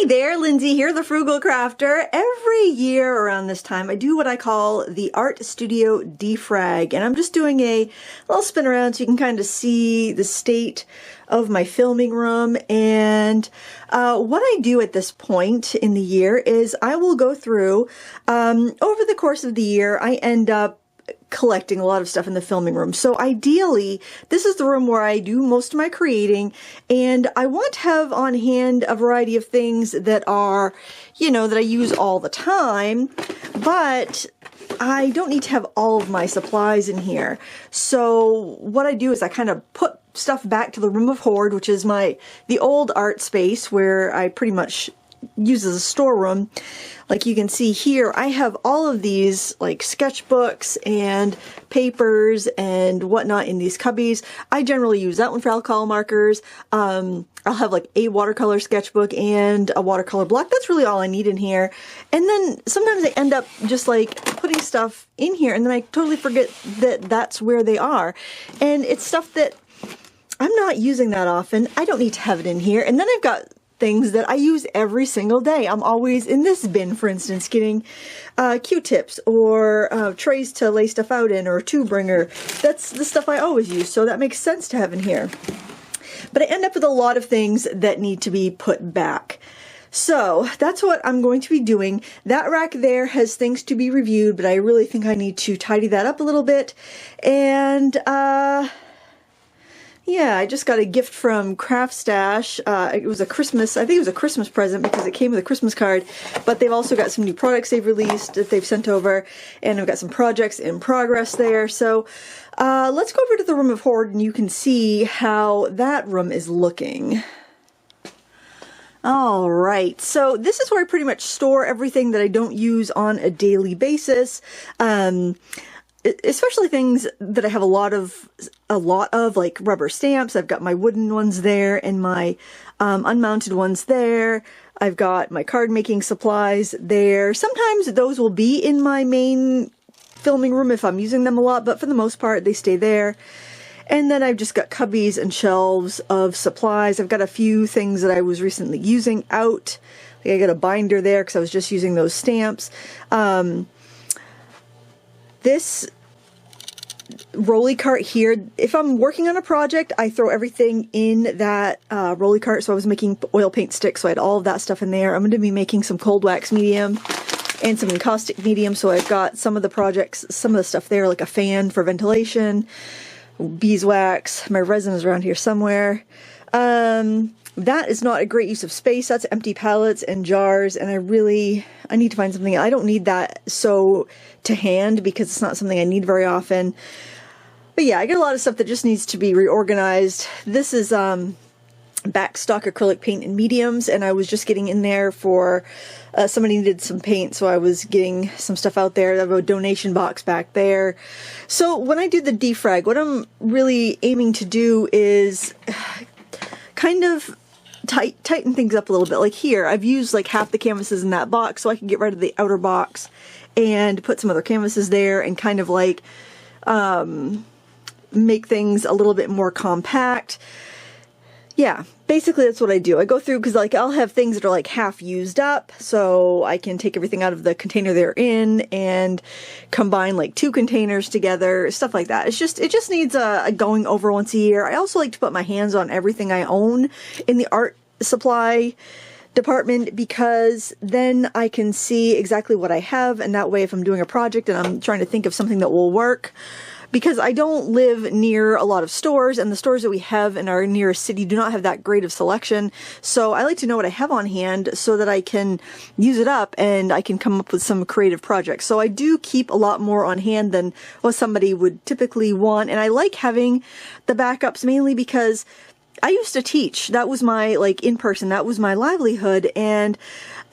Hi there, Lindsay here, the Frugal Crafter. Every year around this time, I do what I call the Art Studio Defrag, and I'm just doing a little spin around so you can kind of see the state of my filming room. And what I do at this point in the year is I will go through, over the course of the year, I end up collecting a lot of stuff in the filming room. So ideally, this is the room where I do most of my creating, and I want to have on hand a variety of things that are, that I use all the time, but I don't need to have all of my supplies in here. So what I do is I kind of put stuff back to the room of hoard, which is the old art space where I pretty much use as a storeroom. Like you can see here, I have all of these like sketchbooks and papers and whatnot in these cubbies. I generally use that one for alcohol markers. I'll have like a watercolor sketchbook and a watercolor block. That's really all I need in here. And then sometimes I end up just like putting stuff in here and then I totally forget that that's where they are. And it's stuff that I'm not using that often. I don't need to have it in here. And then I've got things that I use every single day. I'm always in this bin, for instance, getting Q-tips or trays to lay stuff out in, or a tube bringer. That's the stuff I always use, so that makes sense to have in here. But I end up with a lot of things that need to be put back. So that's what I'm going to be doing. That rack there has things to be reviewed, but I really think I need to tidy that up a little bit. And yeah, I just got a gift from Craft Stash. It was a Christmas, I think it was a Christmas present because it came with a Christmas card, but they've also got some new products they've released that they've sent over, and I've got some projects in progress there. So let's go over to the room of hoard and you can see how that room is looking. All right, so this is where I pretty much store everything that I don't use on a daily basis. Especially things that I have a lot of, like rubber stamps. I've got my wooden ones there and my unmounted ones there. I've got my card making supplies there. Sometimes those will be in my main filming room if I'm using them a lot, but for the most part they stay there. And then I've just got cubbies and shelves of supplies. I've got a few things that I was recently using out. Like I got a binder there because I was just using those stamps. This rolly cart here, if I'm working on a project, I throw everything in that rolly cart. So I was making oil paint sticks, so I had all of that stuff in there. I'm going to be making some cold wax medium and some encaustic medium, so I've got some of the projects, some of the stuff there, like a fan for ventilation, beeswax, my resin is around here somewhere. That is not a great use of space. That's empty pallets and jars, and I need to find something. I don't need that so to hand because it's not something I need very often. But yeah, I get a lot of stuff that just needs to be reorganized. This is backstock acrylic paint in mediums, and I was just getting in there for somebody needed some paint, so I was getting some stuff out there. I have a donation box back there. So when I do the defrag, what I'm really aiming to do is kind of tighten things up a little bit. Like here, I've used like half the canvases in that box so I can get rid of the outer box and put some other canvases there and kind of like make things a little bit more compact. Yeah, basically that's what I do. I go through because like I'll have things that are like half used up, so I can take everything out of the container they're in and combine like two containers together, stuff like that. It just needs a going over once a year. I also like to put my hands on everything I own in the art supply department because then I can see exactly what I have, and that way if I'm doing a project and I'm trying to think of something that will work, because I don't live near a lot of stores, and the stores that we have in our nearest city do not have that great of selection. So I like to know what I have on hand so that I can use it up and I can come up with some creative projects. So I do keep a lot more on hand than what somebody would typically want. And I like having the backups mainly because I used to teach. That was my, like, in person, that was my livelihood, and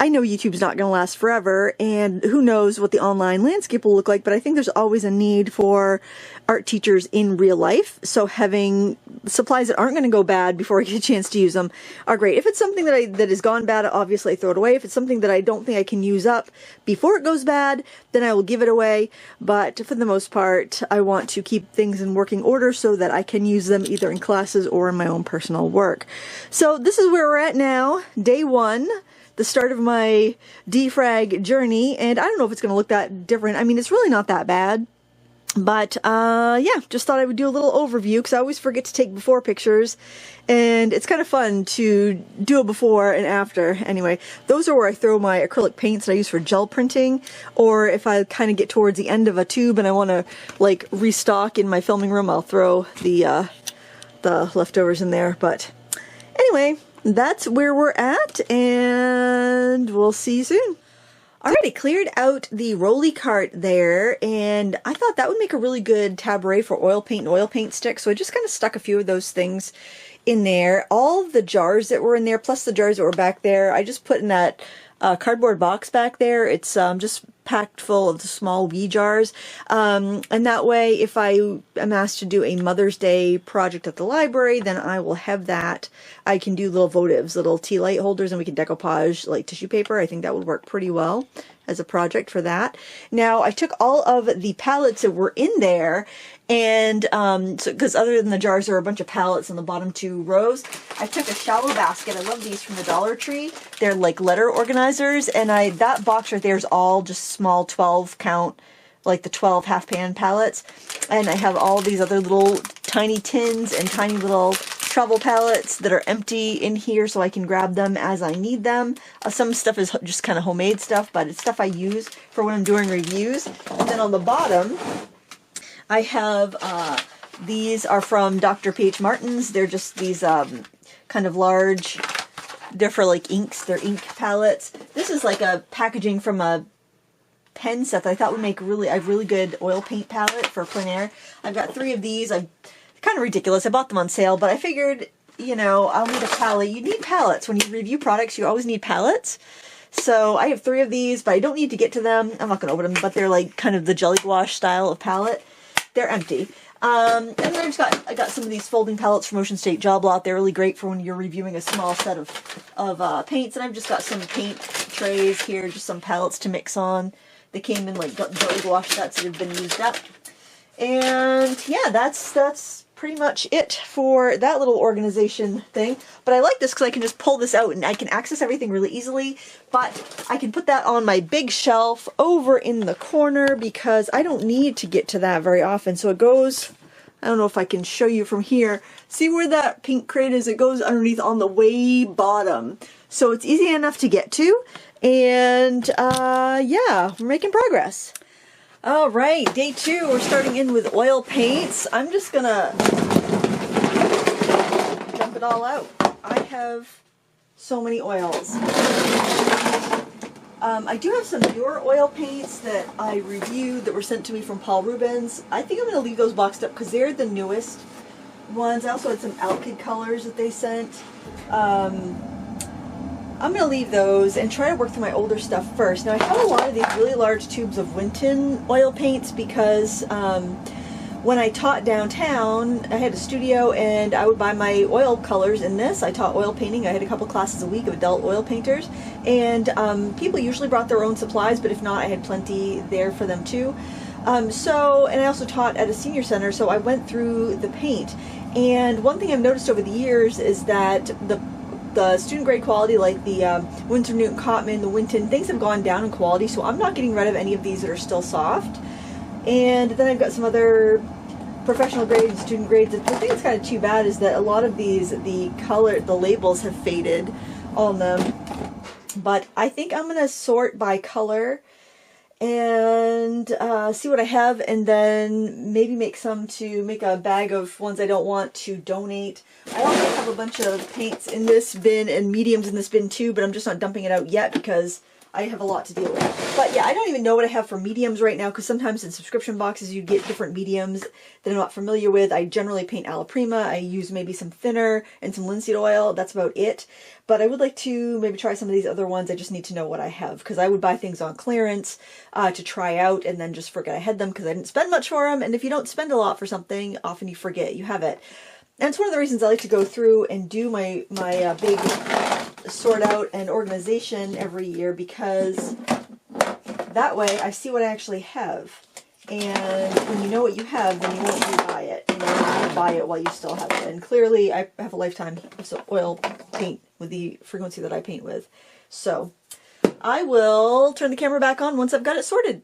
I know YouTube's not going to last forever, and who knows what the online landscape will look like, but I think there's always a need for art teachers in real life, so having supplies that aren't going to go bad before I get a chance to use them are great. If it's something that has gone bad, obviously I throw it away. If it's something that I don't think I can use up before it goes bad, then I will give it away, but for the most part, I want to keep things in working order so that I can use them either in classes or in my own personal work. So this is where we're at now, day one. the start of my defrag journey, and I don't know if it's going to look that different. I mean, it's really not that bad. But, yeah, just thought I would do a little overview because I always forget to take before pictures, and it's kind of fun to do a before and after. Anyway, those are where I throw my acrylic paints that I use for gel printing, or if I kind of get towards the end of a tube and I want to, like, restock in my filming room, I'll throw the leftovers in there. But anyway, that's where we're at, and we'll see you soon. Alrighty, cleared out the rolly cart there, and I thought that would make a really good tabouret for oil paint and oil paint sticks, so I just kind of stuck a few of those things in there. All of the jars that were in there, plus the jars that were back there, I just put in that cardboard box back there. It's just packed full of the small wee jars, and that way if I am asked to do a Mother's Day project at the library, then I will have that. I can do little votives, little tea light holders, and we can decoupage like tissue paper. I think that would work pretty well as a project for that. Now I took all of the palettes that were in there, and so because other than the jars there are a bunch of palettes in the bottom two rows, I took a shallow basket. I love these from the Dollar Tree. They're like letter organizers, and that box right there is all just small 12 count, like the 12 half pan palettes, and I have all these other little tiny tins and tiny little travel palettes that are empty in here so I can grab them as I need them. Some stuff is just kind of homemade stuff, but it's stuff I use for when I'm doing reviews. And then on the bottom I have these are from Dr. P.H. Martin's. They're just these kind of large, they're for like inks, they're ink palettes. This is like a packaging from a pen set that I thought would make a really good oil paint palette for plein air. I've got 3 of these. Kind of ridiculous. I bought them on sale, but I figured, you know, I'll need a palette. You need palettes. When you review products, you always need palettes. So I have 3 of these, but I don't need to get to them. I'm not going to open them, but they're like kind of the jelly gouache style of palette. They're empty. And then I got some of these folding palettes from Ocean State Job Lot. They're really great for when you're reviewing a small set of paints. And I've just got some paint trays here, just some palettes to mix on. They came in like jelly gouache sets that have been used up. And yeah, that's pretty much it for that little organization thing. But I like this because I can just pull this out and I can access everything really easily. But I can put that on my big shelf over in the corner because I don't need to get to that very often. So it goes, I don't know if I can show you from here. See where that pink crate is? It goes underneath on the way bottom. So it's easy enough to get to. And yeah, we're making progress. All right, day 2, we're starting in with oil paints. I'm just gonna dump it all out. I have so many oils. I do have some newer oil paints that I reviewed that were sent to me from Paul Rubens. I think I'm gonna leave those boxed up because they're the newest ones. I also had some Alkyd colors that they sent. I'm going to leave those and try to work through my older stuff first. Now I have a lot of these really large tubes of Winton oil paints because when I taught downtown, I had a studio and I would buy my oil colors in this. I taught oil painting. I had a couple classes a week of adult oil painters, and people usually brought their own supplies, but if not, I had plenty there for them too. And I also taught at a senior center, so I went through the paint. And one thing I've noticed over the years is that the student grade quality, like the Winsor Newton Cotman, the Winton, things have gone down in quality, so I'm not getting rid of any of these that are still soft. And then I've got some other professional grade and student grades. The thing that's kind of too bad is that a lot of these, the labels have faded on them. But I think I'm going to sort by color and see what I have, and then maybe make a bag of ones I don't want to donate. I also have a bunch of paints in this bin and mediums in this bin too, but I'm just not dumping it out yet because I have a lot to deal with. But yeah, I don't even know what I have for mediums right now because sometimes in subscription boxes you get different mediums that I'm not familiar with. I generally paint alla prima. I use maybe some thinner and some linseed oil. That's about it. But I would like to maybe try some of these other ones. I just need to know what I have because I would buy things on clearance to try out and then just forget I had them because I didn't spend much for them. And if you don't spend a lot for something, often you forget you have it. And it's one of the reasons I like to go through and do my big sort out and organization every year, because that way I see what I actually have. And when you know what you have, then you won't rebuy it. And then you can buy it while you still have it. And clearly I have a lifetime of oil paint with the frequency that I paint with. So I will turn the camera back on once I've got it sorted.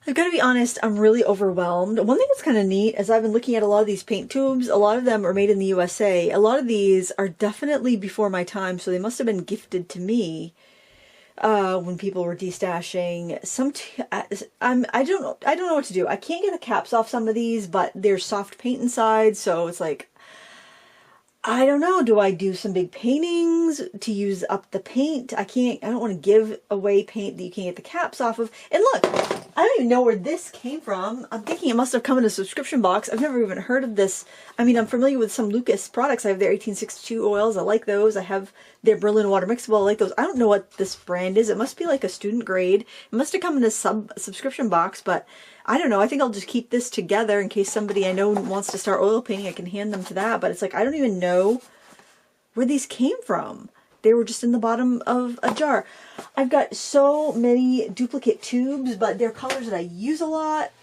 I've got to be honest, I'm really overwhelmed. One thing that's kind of neat is I've been looking at a lot of these paint tubes. A lot of them are made in the USA. A lot of these are definitely before my time, so they must have been gifted to me when people were destashing. I don't know what to do. I can't get the caps off some of these, but there's soft paint inside, so it's like, I don't know. Do I do some big paintings to use up the paint? I don't want to give away paint that you can't get the caps off of. And look, I don't even know where this came from. I'm thinking it must have come in a subscription box. I've never even heard of this. I mean, I'm familiar with some Lucas products. I have their 1862 oils. I like those. I have their Berlin water mixable. I like those. I don't know what this brand is. It must be like a student grade. It must have come in a subscription box, but I don't know. I think I'll just keep this together in case somebody I know wants to start oil painting. I can hand them to that. But it's like, I don't even know where these came from. They were just in the bottom of a jar. I've got so many duplicate tubes, but they're colors that I use a lot.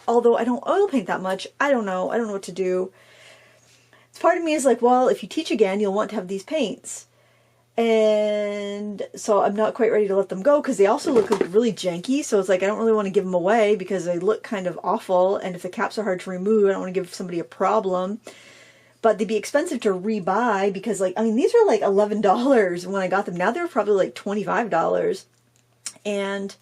Although I don't oil paint that much. I don't know. I don't know what to do. Part of me is like, well, if you teach again, you'll want to have these paints. And so I'm not quite ready to let them go because they also look really janky. So it's like, I don't really want to give them away because they look kind of awful. And if the caps are hard to remove, I don't want to give somebody a problem. But they'd be expensive to rebuy because, like, I mean, these were like $11 when I got them. Now they're probably like $25. And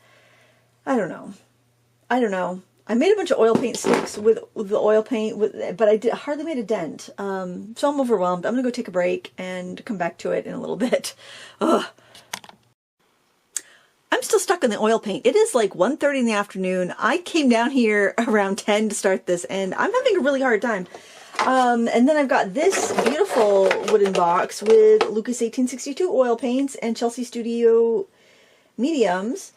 I don't know. I made a bunch of oil paint sticks with the oil paint, but I hardly made a dent. So I'm overwhelmed. I'm going to go take a break and come back to it in a little bit. Ugh. I'm still stuck in the oil paint. It is like 1:30 in the afternoon. I came down here around 10 to start this, and I'm having a really hard time. And then I've got this beautiful wooden box with Lucas 1862 oil paints and Chelsea Studio mediums.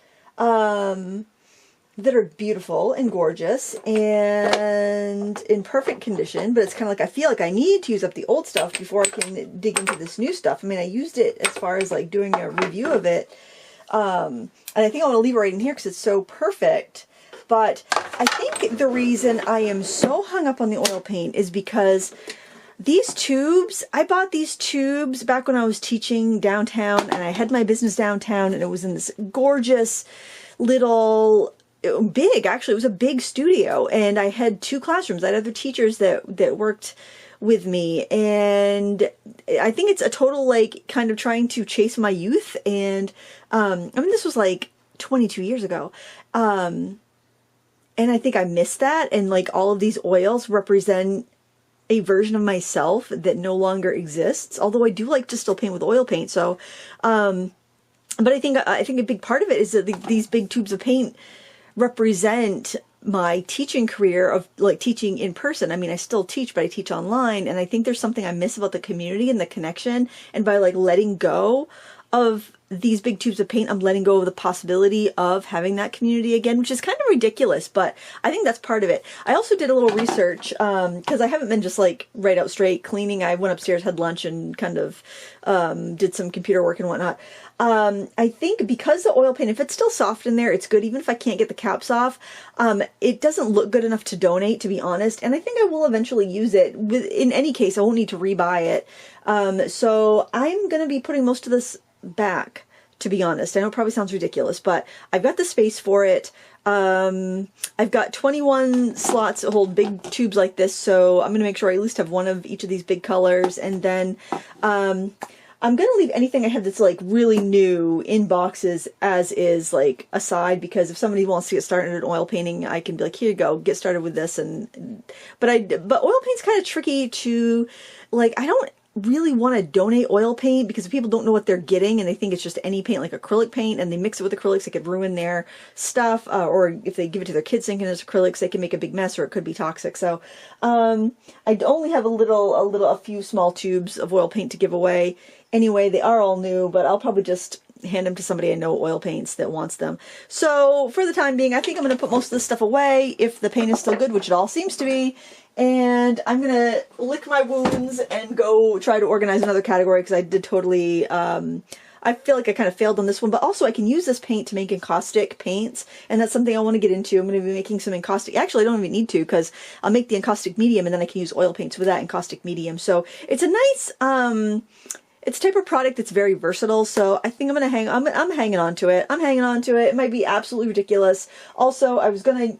That are beautiful and gorgeous and in perfect condition, but it's kind of like I feel like I need to use up the old stuff before I can dig into this new stuff. I mean, I used it as far as like doing a review of it, and I think I want to leave it right in here because it's so perfect. But I think the reason I am so hung up on the oil paint is because these tubes, I bought these tubes back when I was teaching downtown, and I had my business downtown, and it was in this gorgeous little actually, it was a big studio, and I had 2 classrooms. I had other teachers that worked with me, and I think it's a total, like, kind of trying to chase my youth, and, I mean, this was, like, 22 years ago, and I think I missed that, and, like, all of these oils represent a version of myself that no longer exists, although I do like to still paint with oil paint, so, but I think a big part of it is that these big tubes of paint represent my teaching career of like teaching in person. I mean, I still teach, but I teach online, and I think there's something I miss about the community and the connection. And by like letting go of these big tubes of paint, I'm letting go of the possibility of having that community again, which is kind of ridiculous, but I think that's part of it. I also did a little research because I haven't been just like right out straight cleaning. I went upstairs, had lunch, and kind of did some computer work and whatnot. I think because the oil paint, if it's still soft in there, it's good. Even if I can't get the caps off, it doesn't look good enough to donate, to be honest. And I think I will eventually use it. In any case, I won't need to rebuy it. So I'm going to be putting most of this back, to be honest. I know it probably sounds ridiculous, but I've got the space for it. I've got 21 slots that hold big tubes like this, so I'm going to make sure I at least have one of each of these big colors, and then I'm going to leave anything I have that's like really new in boxes as is, like aside, because if somebody wants to get started in oil painting, I can be like, here you go, get started with this. But oil paint's kind of tricky to, like, I don't really want to donate oil paint because people don't know what they're getting and they think it's just any paint, like acrylic paint, and they mix it with acrylics. It could ruin their stuff, or if they give it to their kids thinking it's acrylics, they can make a big mess, or it could be toxic. So I only have a few small tubes of oil paint to give away. Anyway, they are all new, but I'll probably just hand them to somebody I know oil paints that wants them. So for the time being, I think I'm going to put most of this stuff away if the paint is still good, which it all seems to be. And I'm going to lick my wounds and go try to organize another category, because I did totally, I feel like I kind of failed on this one, but also I can use this paint to make encaustic paints, and that's something I want to get into. I'm going to be making some encaustic, actually I don't even need to, because I'll make the encaustic medium and then I can use oil paints with that encaustic medium. So it's a it's a type of product that's very versatile, so I think I'm hanging on to it. I'm hanging on to it. It might be absolutely ridiculous. Also, I was gonna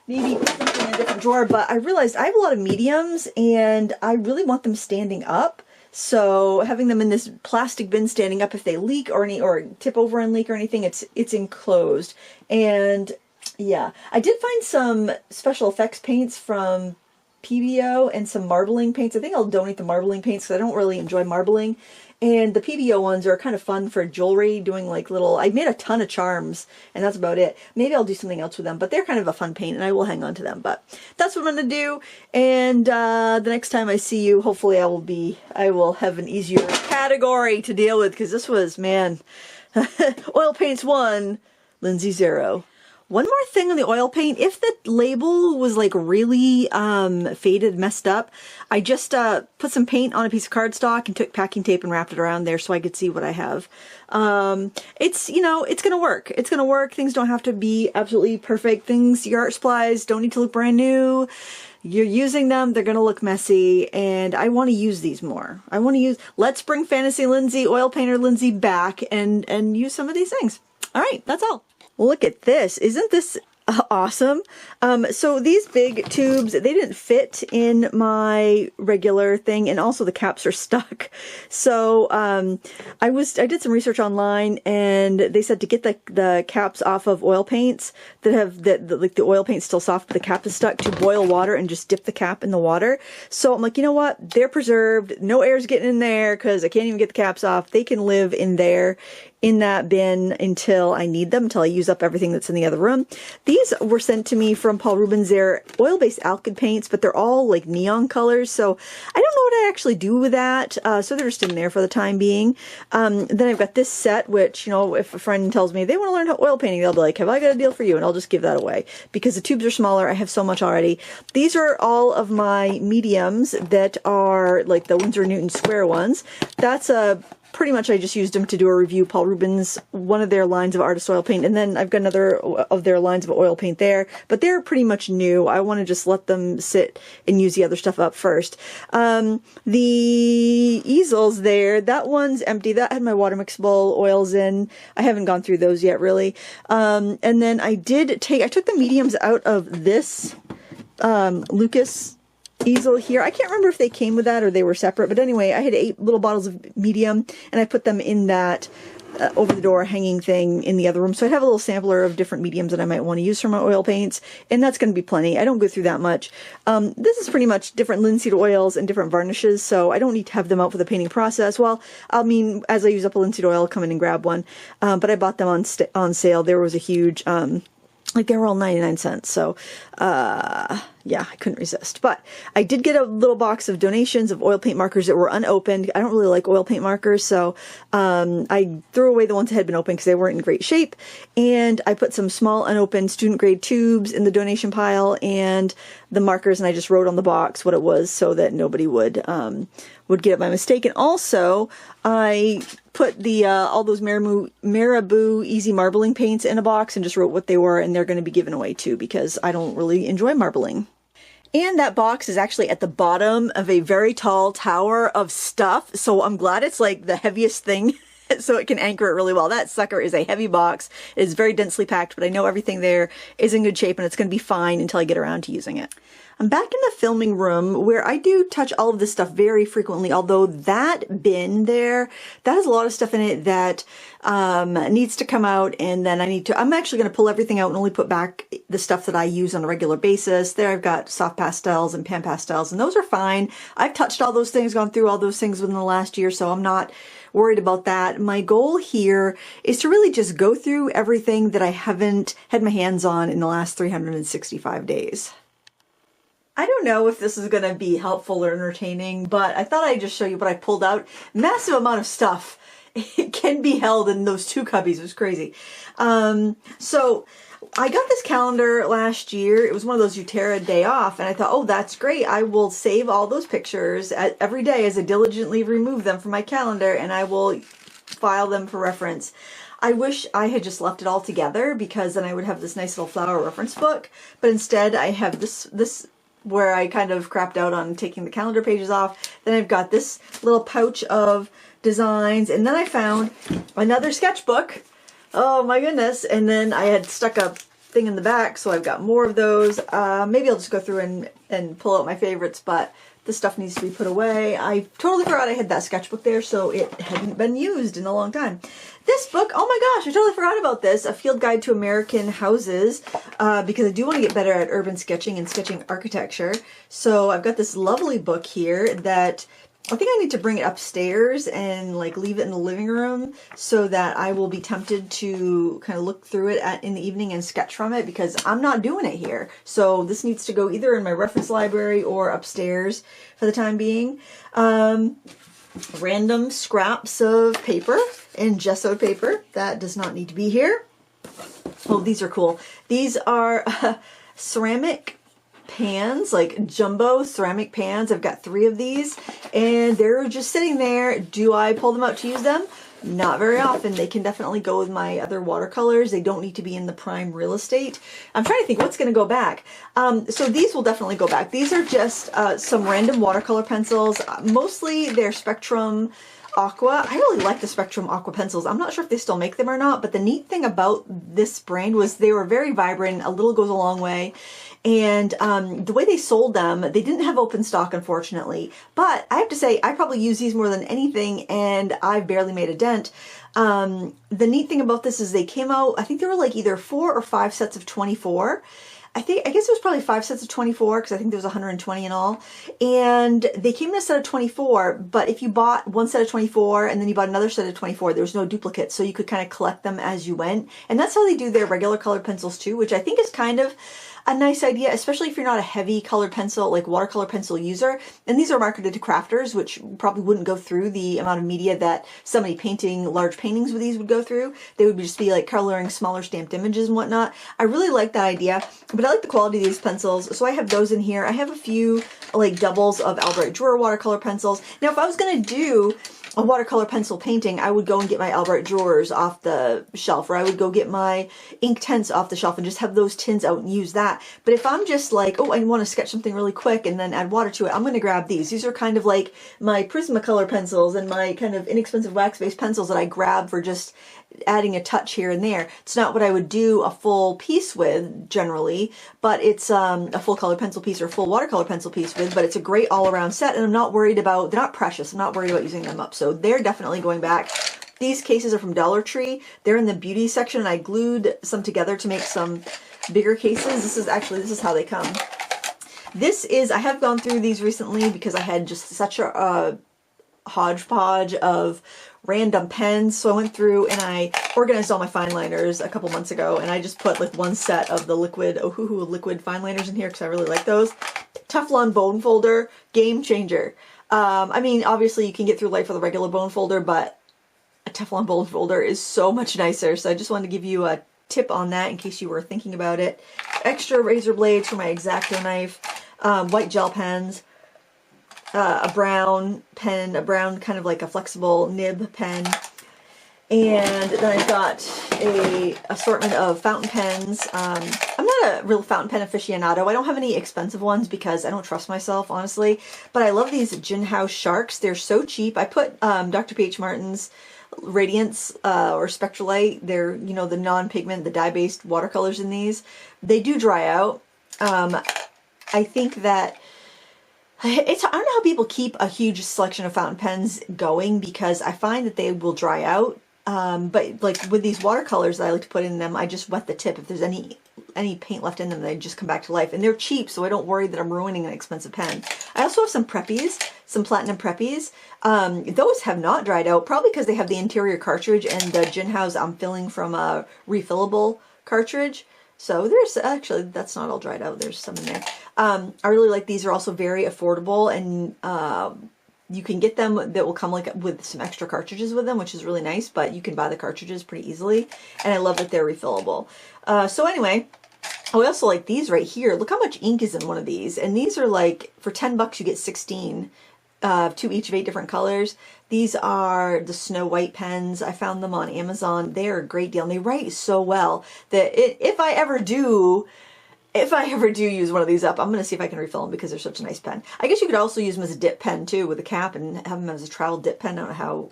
maybe put something in a different drawer, but I realized I have a lot of mediums and I really want them standing up. So having them in this plastic bin standing up if they leak or tip over and leak or anything, it's enclosed. And yeah, I did find some special effects paints from PBO and some marbling paints. I think I'll donate the marbling paints because I don't really enjoy marbling. And the PBO ones are kind of fun for jewelry, doing like little, I made a ton of charms and that's about it. Maybe I'll do something else with them, but they're kind of a fun paint and I will hang on to them. But that's what I'm going to do. And the next time I see you, hopefully I will have an easier category to deal with, because this was, man, oil paints 1, Lindsay 0. One more thing on the oil paint, if the label was like really faded, messed up, I just put some paint on a piece of cardstock and took packing tape and wrapped it around there so I could see what I have. It's, you know, it's gonna work. It's gonna work. Things don't have to be absolutely perfect. Your art supplies don't need to look brand new. You're using them, they're gonna look messy, and I want to use these more. Let's bring Fantasy Lindsay, Oil Painter Lindsay back and use some of these things. All right, that's all. Look at this. Isn't this awesome? So these big tubes, they didn't fit in my regular thing, and also the caps are stuck. So I did some research online, and they said to get the caps off of oil paints that have like the oil paint's still soft but the cap is stuck, to boil water and just dip the cap in the water. So I'm like, you know what? They're preserved. No air's getting in there because I can't even get the caps off. They can live in there, in that bin, until I need them, until I use up everything that's in the other room. These were sent to me from Paul Rubens. They're oil-based alkyd paints, but they're all like neon colors, so I don't know what I actually do with that, so they're just in there for the time being. Then I've got this set, which, you know, if a friend tells me they want to learn how oil painting, they'll be like, have I got a deal for you? And I'll just give that away, because the tubes are smaller. I have so much already. These are all of my mediums that are like the Winsor Newton square ones. That's pretty much I just used them to do a review. Paul Rubens, one of their lines of artist oil paint, and then I've got another of their lines of oil paint there, but they're pretty much new. I want to just let them sit and use the other stuff up first. The easels there, that one's empty. That had my water mixable oils in. I haven't gone through those yet, really. And then I took the mediums out of this Lucas easel here. I can't remember if they came with that or they were separate, but anyway, I had 8 little bottles of medium, and I put them in that over the door hanging thing in the other room. So I have a little sampler of different mediums that I might want to use for my oil paints, and that's going to be plenty. I don't go through that much. This is pretty much different linseed oils and different varnishes, so I don't need to have them out for the painting process. Well, I mean, as I use up a linseed oil, I'll come in and grab one, but I bought them on sale. There was a huge like they were all 99 cents. So, yeah, I couldn't resist. But I did get a little box of donations of oil paint markers that were unopened. I don't really like oil paint markers, so I threw away the ones that had been opened because they weren't in great shape. And I put some small unopened student grade tubes in the donation pile and the markers, and I just wrote on the box what it was so that nobody would get it by mistake. And also, I put the all those Marabou Easy Marbling paints in a box and just wrote what they were, and they're going to be given away too because I don't really enjoy marbling. And that box is actually at the bottom of a very tall tower of stuff, so I'm glad it's like the heaviest thing so it can anchor it really well. That sucker is a heavy box. It is very densely packed, but I know everything there is in good shape and it's going to be fine until I get around to using it. I'm back in the filming room where I do touch all of this stuff very frequently, although that bin there, that has a lot of stuff in it that needs to come out, and then I'm actually going to pull everything out and only put back the stuff that I use on a regular basis. There I've got soft pastels and pan pastels, and those are fine. I've touched all those things, gone through all those things within the last year, so I'm not worried about that. My goal here is to really just go through everything that I haven't had my hands on in the last 365 days. I don't know if this is going to be helpful or entertaining, but I thought I'd just show you what I pulled out. Massive amount of stuff. It can be held in those two cubbies. It was crazy. So I got this calendar last year. It was one of those Utera day off, and I thought, oh, that's great. I will save all those pictures every day as I diligently remove them from my calendar, and I will file them for reference. I wish I had just left it all together, because then I would have this nice little flower reference book, but instead I have this where I kind of crapped out on taking the calendar pages off. Then I've got this little pouch of designs. And then I found another sketchbook. Oh my goodness. And then I had stuck a thing in the back, so I've got more of those. Maybe I'll just go through and pull out my favorites, but this stuff needs to be put away. I totally forgot I had that sketchbook there, so it hadn't been used in a long time. This book, oh my gosh, I totally forgot about this. A Field Guide to American Houses, because I do want to get better at urban sketching and sketching architecture. So I've got this lovely book here that I think I need to bring it upstairs and like leave it in the living room so that I will be tempted to kind of look through it in the evening and sketch from it, because I'm not doing it here. So this needs to go either in my reference library or upstairs for the time being. Random scraps of paper and gessoed paper. That does not need to be here. Oh, these are cool. These are ceramic pans, like jumbo ceramic pans. I've got 3 of these and they're just sitting there. Do I pull them out to use them? Not very often. They can definitely go with my other watercolors. They don't need to be in the prime real estate. I'm trying to think what's going to go back. So these will definitely go back. These are just some random watercolor pencils. Mostly they're Spectrum Aqua. I really like the Spectrum Aqua pencils. I'm not sure if they still make them or not, but the neat thing about this brand was they were very vibrant. A little goes a long way. And the way they sold them, they didn't have open stock, unfortunately. But I have to say, I probably use these more than anything, and I've barely made a dent. The neat thing about this is they came out, I think there were like either 4 or 5 sets of 24. I guess it was probably 5 sets of 24 because I think there was 120 in all. And they came in a set of 24, but if you bought one set of 24 and then you bought another set of 24, there was no duplicate. So you could kind of collect them as you went. And that's how they do their regular colored pencils too, which I think is kind of a nice idea, especially if you're not a heavy colored pencil, like watercolor pencil user. And these are marketed to crafters, which probably wouldn't go through the amount of media that somebody painting large paintings with these would go through. They would just be like coloring smaller stamped images and whatnot. I really like that idea, but I like the quality of these pencils. So I have those in here. I have a few like doubles of Albright Drawer watercolor pencils. Now, if I was going to do a watercolor pencil painting, I would go and get my Albright Drawers off the shelf, or I would go get my ink tints off the shelf and just have those tins out and use that. But if I'm just like, oh, I want to sketch something really quick and then add water to it, I'm going to grab these. These are kind of like my Prismacolor pencils and my kind of inexpensive wax-based pencils that I grab for just adding a touch here and there. It's not what I would do a full piece with generally, but it's a full color pencil piece or full watercolor pencil piece with, but it's a great all-around set, and I'm not worried about, they're not precious, I'm not worried about using them up, so they're definitely going back. These cases are from Dollar Tree. They're in the beauty section, and I glued some together to make some bigger cases. This is how they come. I have gone through these recently because I had just such a hodgepodge of random pens. So I went through and I organized all my fine liners a couple months ago, and I just put like one set of the liquid liquid fine liners in here because I really like those. Teflon bone folder, game changer. I mean, obviously you can get through life with a regular bone folder, but a Teflon bone folder is so much nicer. So I just wanted to give you a tip on that in case you were thinking about it. Extra razor blades for my X-Acto knife, white gel pens, a brown pen, a brown kind of like a flexible nib pen, and then I've got a assortment of fountain pens. I'm not a real fountain pen aficionado. I don't have any expensive ones because I don't trust myself, honestly, but I love these Gin House Sharks. They're so cheap. I put Dr. P.H. Martin's Radiance or Spectralite. They're, you know, the non-pigment, the dye-based watercolors in these. They do dry out. I think that I don't know how people keep a huge selection of fountain pens going, because I find that they will dry out. But like with these watercolors that I like to put in them, I just wet the tip. If there's any paint left in them, they just come back to life. And they're cheap, so I don't worry that I'm ruining an expensive pen. I also have some Preppies, some Platinum Preppies. Those have not dried out, probably because they have the interior cartridge, and the Gin House I'm filling from a refillable cartridge. So there's actually, that's not all dried out. There's some in there. I really like these. Are also very affordable, and you can get them that will come like with some extra cartridges with them, which is really nice, but you can buy the cartridges pretty easily. And I love that they're refillable. So anyway, I also like these right here. Look how much ink is in one of these. And these are like, for 10 bucks, you get 16, 2 each of 8 different colors. These are the Snow White pens. I found them on Amazon. They are a great deal, and they write so well that if I ever do use one of these up, I'm going to see if I can refill them because they're such a nice pen. I guess you could also use them as a dip pen too, with a cap, and have them as a travel dip pen. I don't know how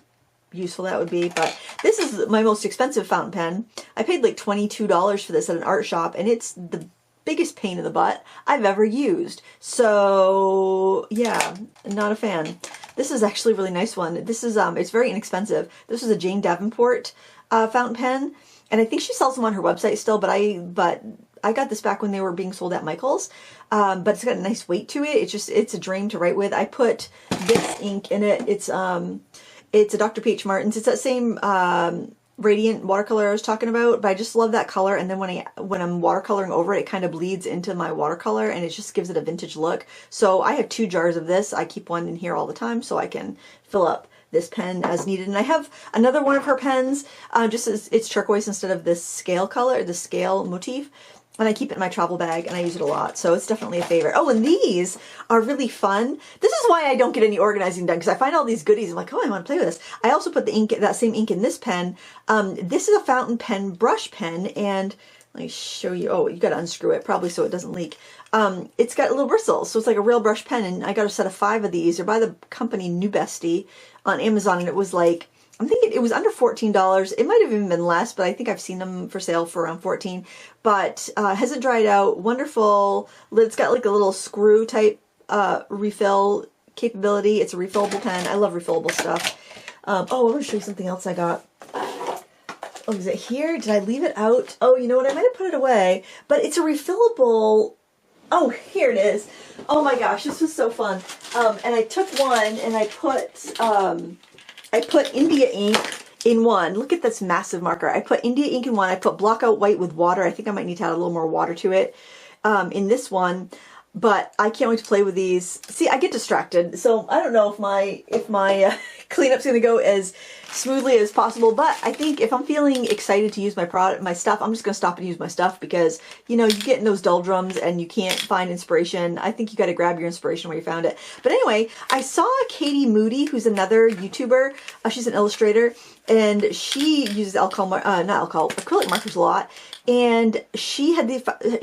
useful that would be. But this is my most expensive fountain pen. I paid like $22 for this at an art shop, and it's the biggest pain in the butt I've ever used. So yeah, not a fan. This is actually a really nice one. This is it's very inexpensive. This is a Jane Davenport fountain pen, and I think she sells them on her website still, but I got this back when they were being sold at Michael's. But it's got a nice weight to it. It's a dream to write with. I put this ink in it. It's a Dr. P.H. Martin's. It's that same Radiant watercolor I was talking about, but I just love that color. And then when I'm watercoloring over it, it kind of bleeds into my watercolor, and it just gives it a vintage look. So I have 2 jars of this. I keep one in here all the time so I can fill up this pen as needed. And I have another one of her pens, just as it's turquoise instead of this scale color, the scale motif. And I keep it in my travel bag, and I use it a lot, so it's definitely a favorite. Oh, and these are really fun. This is why I don't get any organizing done, because I find all these goodies. I'm like, oh, I want to play with this. I also put the ink, that same ink, in this pen. This is a fountain pen brush pen, and let me show you. Oh, you got to unscrew it probably so it doesn't leak. It's got little bristles, so it's like a real brush pen, and I got a set of 5 of these. They're by the company New Bestie on Amazon, and it was like, I'm thinking it was under $14. It might have even been less, but I think I've seen them for sale for around $14. But hasn't dried out. Wonderful. It's got like a little screw type refill capability. It's a refillable pen. I love refillable stuff. Oh, I want to show you something else I got. Oh, is it here? Did I leave it out? Oh, you know what? I might have put it away. But it's a refillable. Oh, here it is. Oh my gosh, this was so fun. And I took one and I put India ink in one. Look at this massive marker. I put India ink in one. I put Blockout White with water. I think I might need to add a little more water to it in this one. But I can't wait to play with these. See, I get distracted, so I don't know if my cleanup's going to go as smoothly as possible. But I think if I'm feeling excited to use my stuff, I'm just going to stop and use my stuff, because you know, you get in those doldrums and you can't find inspiration. I think you got to grab your inspiration where you found it. But anyway, I saw Katie Moody, who's another YouTuber. She's an illustrator, and she uses acrylic markers a lot. And she had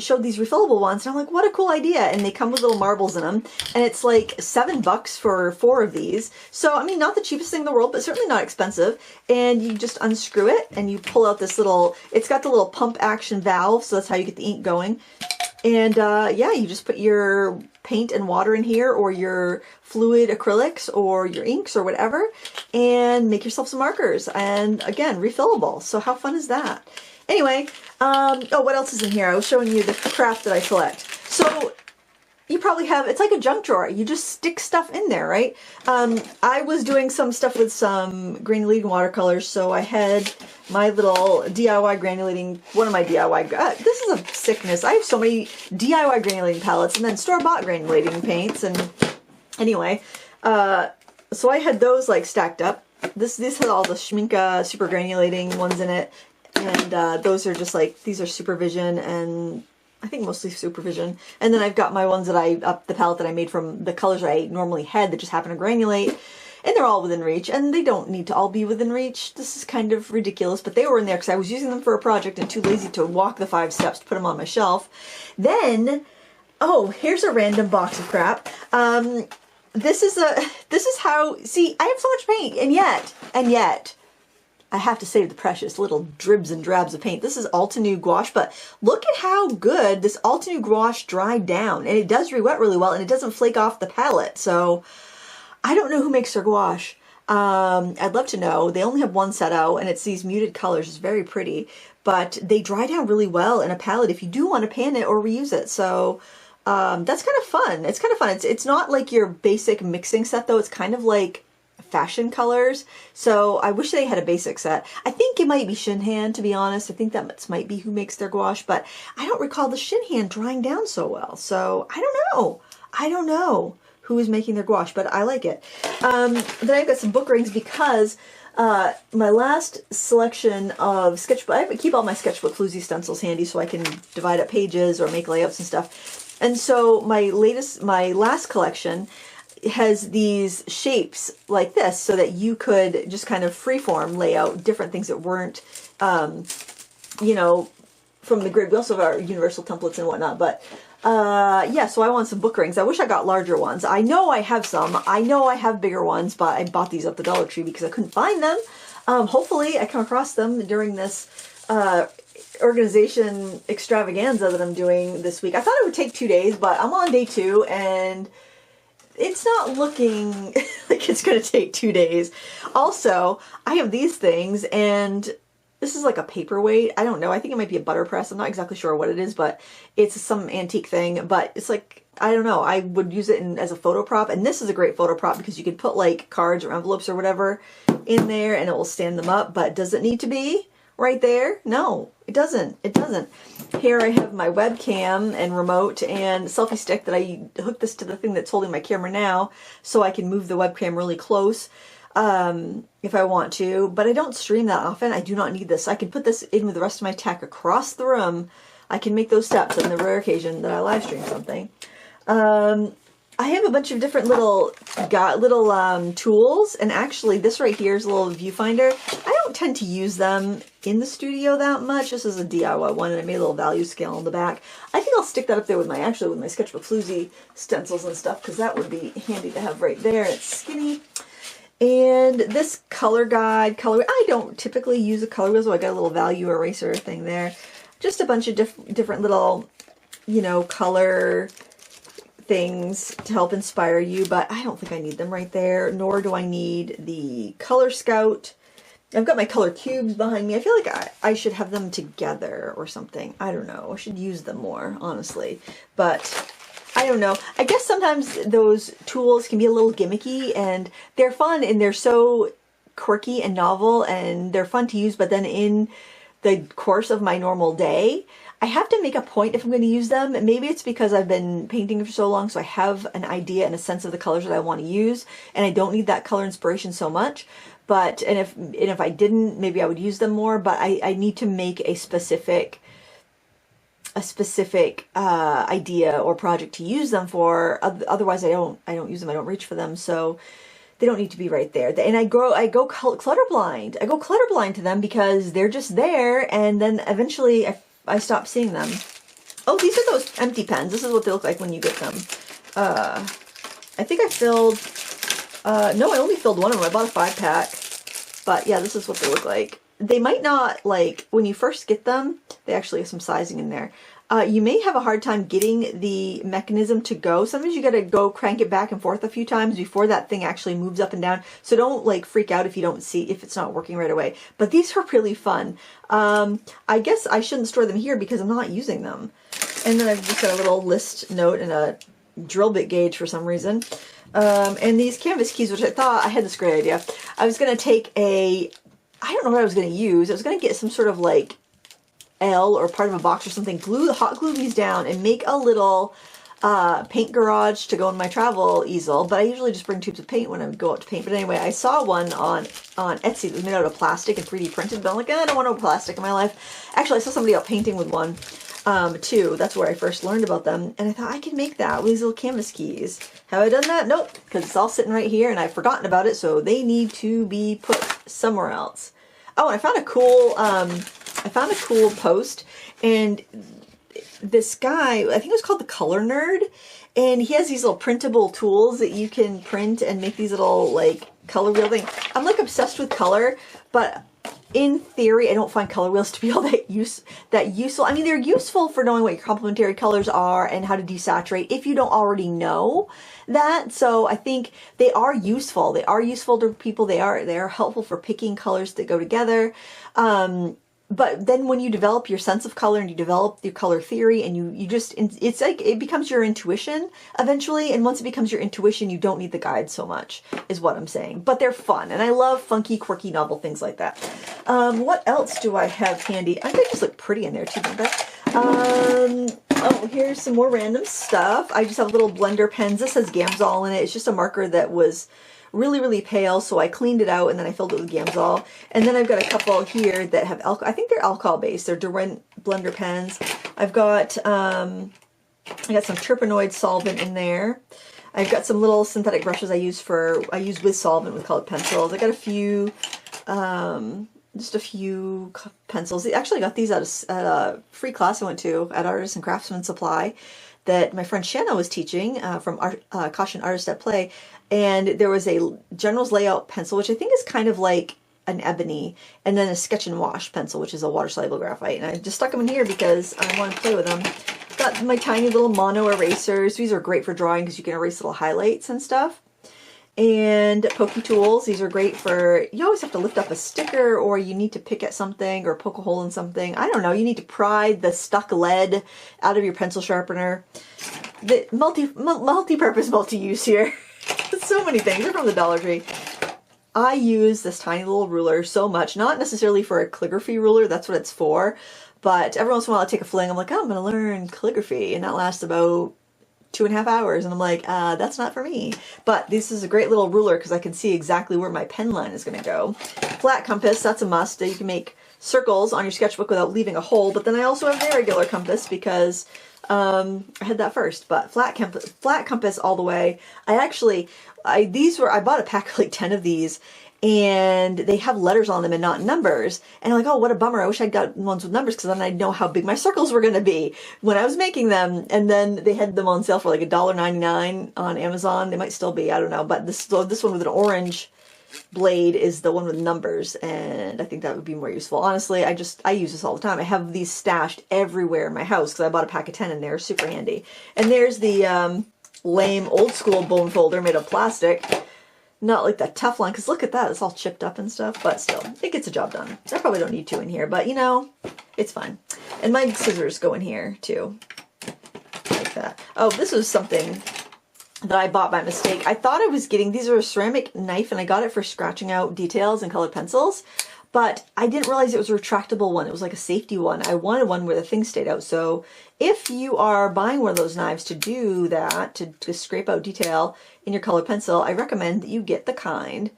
showed these refillable ones, and I'm like, what a cool idea. And they come with little marbles in them, and it's like $7 for 4 of these. So I mean, not the cheapest thing in the world, but certainly not expensive. And you just unscrew it and you pull out this little, it's got the little pump action valve, so that's how you get the ink going. And yeah, you just put your paint and water in here, or your fluid acrylics, or your inks, or whatever, and make yourself some markers. And again, refillable. So how fun is that? Anyway, oh, what else is in here? I was showing you the craft that I collect. So you probably have, it's like a junk drawer. You just stick stuff in there, right? I was doing some stuff with some granulating watercolors, so I had my little DIY granulating, one of my DIY, this is a sickness. I have so many DIY granulating palettes, and then store-bought granulating paints, and anyway, so I had those like stacked up. This has all the Schminke super granulating ones in it. And those are just like, these are Supervision, and I think mostly Supervision. And then I've got my ones that the palette that I made from the colors I normally had that just happen to granulate. And they're all within reach, and they don't need to all be within reach. This is kind of ridiculous, but they were in there because I was using them for a project and too lazy to walk the 5 steps to put them on my shelf. Then, oh, here's a random box of crap. This is how, see, I have so much paint, and yet, I have to save the precious little dribs and drabs of paint. This is Altenew gouache, but look at how good this Altenew gouache dried down. And it does re-wet really well, and it doesn't flake off the palette. So I don't know who makes their gouache. I'd love to know. They only have one set out, and it's these muted colors. It's very pretty, but they dry down really well in a palette if you do want to pan it or reuse it. So that's kind of fun. It's kind of fun. It's not like your basic mixing set, though. It's kind of like fashion colors. So I wish they had a basic set. I think it might be Shinhan, to be honest. I think that might be who makes their gouache, but I don't recall the Shinhan drying down so well. So I don't know. I don't know who is making their gouache, but I like it. Then I've got some book rings because my last selection of sketchbook, I keep all my sketchbook floozy stencils handy so I can divide up pages or make layouts and stuff. And so my last collection has these shapes like this, so that you could just kind of freeform lay out different things that weren't, you know, from the grid. We also have our universal templates and whatnot, but yeah, so I want some book rings. I wish I got larger ones. I know I have some. I know I have bigger ones, but I bought these at the Dollar Tree because I couldn't find them. Hopefully I come across them during this organization extravaganza that I'm doing this week. I thought it would take 2 days, but I'm on day 2 and it's not looking like it's going to take 2 days. Also, I have these things, and this is like a paperweight. I don't know. I think it might be a butter press. I'm not exactly sure what it is, but it's some antique thing. But it's like, I don't know. I would use it as a photo prop, and this is a great photo prop because you could put like cards or envelopes or whatever in there, and it will stand them up. But does it need to be right there? No, it doesn't. It doesn't. Here I have my webcam and remote and selfie stick that I hooked this to the thing that's holding my camera now, so I can move the webcam really close if I want to. But I don't stream that often. I do not need this. I can put this in with the rest of my tech across the room. I can make those steps on the rare occasion that I live stream something. I have a bunch of different little tools, and actually this right here is a little viewfinder. I don't tend to use them in the studio that much. This is a DIY one, and I made a little value scale on the back. I think I'll stick that up there with my Sketchbook Floozy stencils and stuff, because that would be handy to have right there. It's skinny. And this color guide, I don't typically use a color wheel, so I got a little value eraser thing there. Just a bunch of different little, you know, color things to help inspire you, but I don't think I need them right there, nor do I need the Color Scout. I've got my color cubes behind me. I feel like I should have them together or something. I don't know. I should use them more, honestly. But I don't know. I guess sometimes those tools can be a little gimmicky, and they're fun, and they're so quirky and novel, and they're fun to use, but then in the course of my normal day, I have to make a point if I'm going to use them. Maybe it's because I've been painting for so long, so I have an idea and a sense of the colors that I want to use, and I don't need that color inspiration so much. But and if I didn't, maybe I would use them more. But I need to make a specific idea or project to use them for. Otherwise, I don't use them. I don't reach for them. So they don't need to be right there. And I go clutterblind. I go clutterblind to them because they're just there, and then eventually I stop seeing them. Oh, these are those empty pens. This is what they look like when you get them. I think I filled, no, I only filled one of them. I bought a 5-pack. But yeah, this is what they look like. They might not, like, when you first get them, they actually have some sizing in there. You may have a hard time getting the mechanism to go. Sometimes you gotta go crank it back and forth a few times before that thing actually moves up and down. So don't like freak out if you don't see, if it's not working right away. But these are really fun. I guess I shouldn't store them here because I'm not using them. And then I've just got a little list note and a drill bit gauge for some reason. And these canvas keys, which I thought, I had this great idea. I was gonna take I don't know what I was gonna use. I was gonna get some sort of like L or part of a box or something, hot glue these down and make a little paint garage to go in my travel easel. But I usually just bring tubes of paint when I go out to paint. But anyway, I saw one on Etsy that was made out of plastic and 3D printed, but I'm like, I don't want no plastic in my life. Actually, I saw somebody out painting with one too. That's where I first learned about them, and I thought I could make that with these little canvas keys. Have I done that? Nope, because it's all sitting right here and I've forgotten about it, so they need to be put somewhere else. Oh, and I found a cool post, and this guy, I think it was called the Color Nerd, and he has these little printable tools that you can print and make these little like color wheel thing. I'm like obsessed with color, but in theory, I don't find color wheels to be all that useful. I mean, they're useful for knowing what your complementary colors are and how to desaturate if you don't already know that. So I think they are useful. They are useful to people. They are helpful for picking colors that go together. But then when you develop your sense of color and you develop your color theory and you just, it's like, it becomes your intuition eventually. And once it becomes your intuition, you don't need the guide so much, is what I'm saying. But they're fun. And I love funky, quirky, novel things like that. What else do I have handy? I think they just look pretty in there too, don't they? Oh, here's some more random stuff. I just have little blender pens. This has Gamsol in it. It's just a marker that was really, really pale, so I cleaned it out and then I filled it with Gamsol. And then I've got a couple here that have alcohol. I think they're alcohol based. They're Derwent blender pens. I've got I got some terpenoid solvent in there. I've got some little synthetic brushes I use with solvent with colored pencils. I got a few just a few pencils. I actually got these at a free class I went to at Artists and Craftsman Supply that my friend Shanna was teaching from Caution Artist at Play. And there was a General's Layout pencil, which I think is kind of like an ebony, and then a sketch and wash pencil, which is a water-soluble graphite. And I just stuck them in here because I want to play with them. Got my tiny little mono erasers. These are great for drawing because you can erase little highlights and stuff. And pokey tools. These are great for, you always have to lift up a sticker, or you need to pick at something or poke a hole in something. I don't know. You need to pry the stuck lead out of your pencil sharpener. The multi-purpose, multi-use here. So many things. They're from the Dollar Tree. I use this tiny little ruler so much, not necessarily for a calligraphy ruler, that's what it's for, but every once in a while I take a fling, I'm like, oh, I'm going to learn calligraphy, and that lasts about 2.5 hours, and I'm like, that's not for me. But this is a great little ruler because I can see exactly where my pen line is going to go. Flat compass, that's a must. You can make circles on your sketchbook without leaving a hole, but then I also have the regular compass because I had that first, but flat compass all the way. I bought a pack of like 10 of these, and they have letters on them and not numbers. And I'm like, oh, what a bummer. I wish I'd got ones with numbers because then I'd know how big my circles were going to be when I was making them. And then they had them on sale for like $1.99 on Amazon. They might still be, I don't know. But this one with an orange blade is the one with numbers, and I think that would be more useful. Honestly, I use this all the time. I have these stashed everywhere in my house because I bought a pack of 10 and they're super handy. And there's the lame old school bone folder made of plastic. Not like that Teflon, because look at that, it's all chipped up and stuff, but still, it gets a job done. I probably don't need two in here, but you know, it's fine. And my scissors go in here too, like that. Oh, this was something that I bought by mistake. I thought I was getting, these are a ceramic knife, and I got it for scratching out details and colored pencils, but I didn't realize it was a retractable one. It was like a safety one. I wanted one where the thing stayed out. So if you are buying one of those knives to do that, to scrape out detail in your colored pencil, I recommend that you get the kind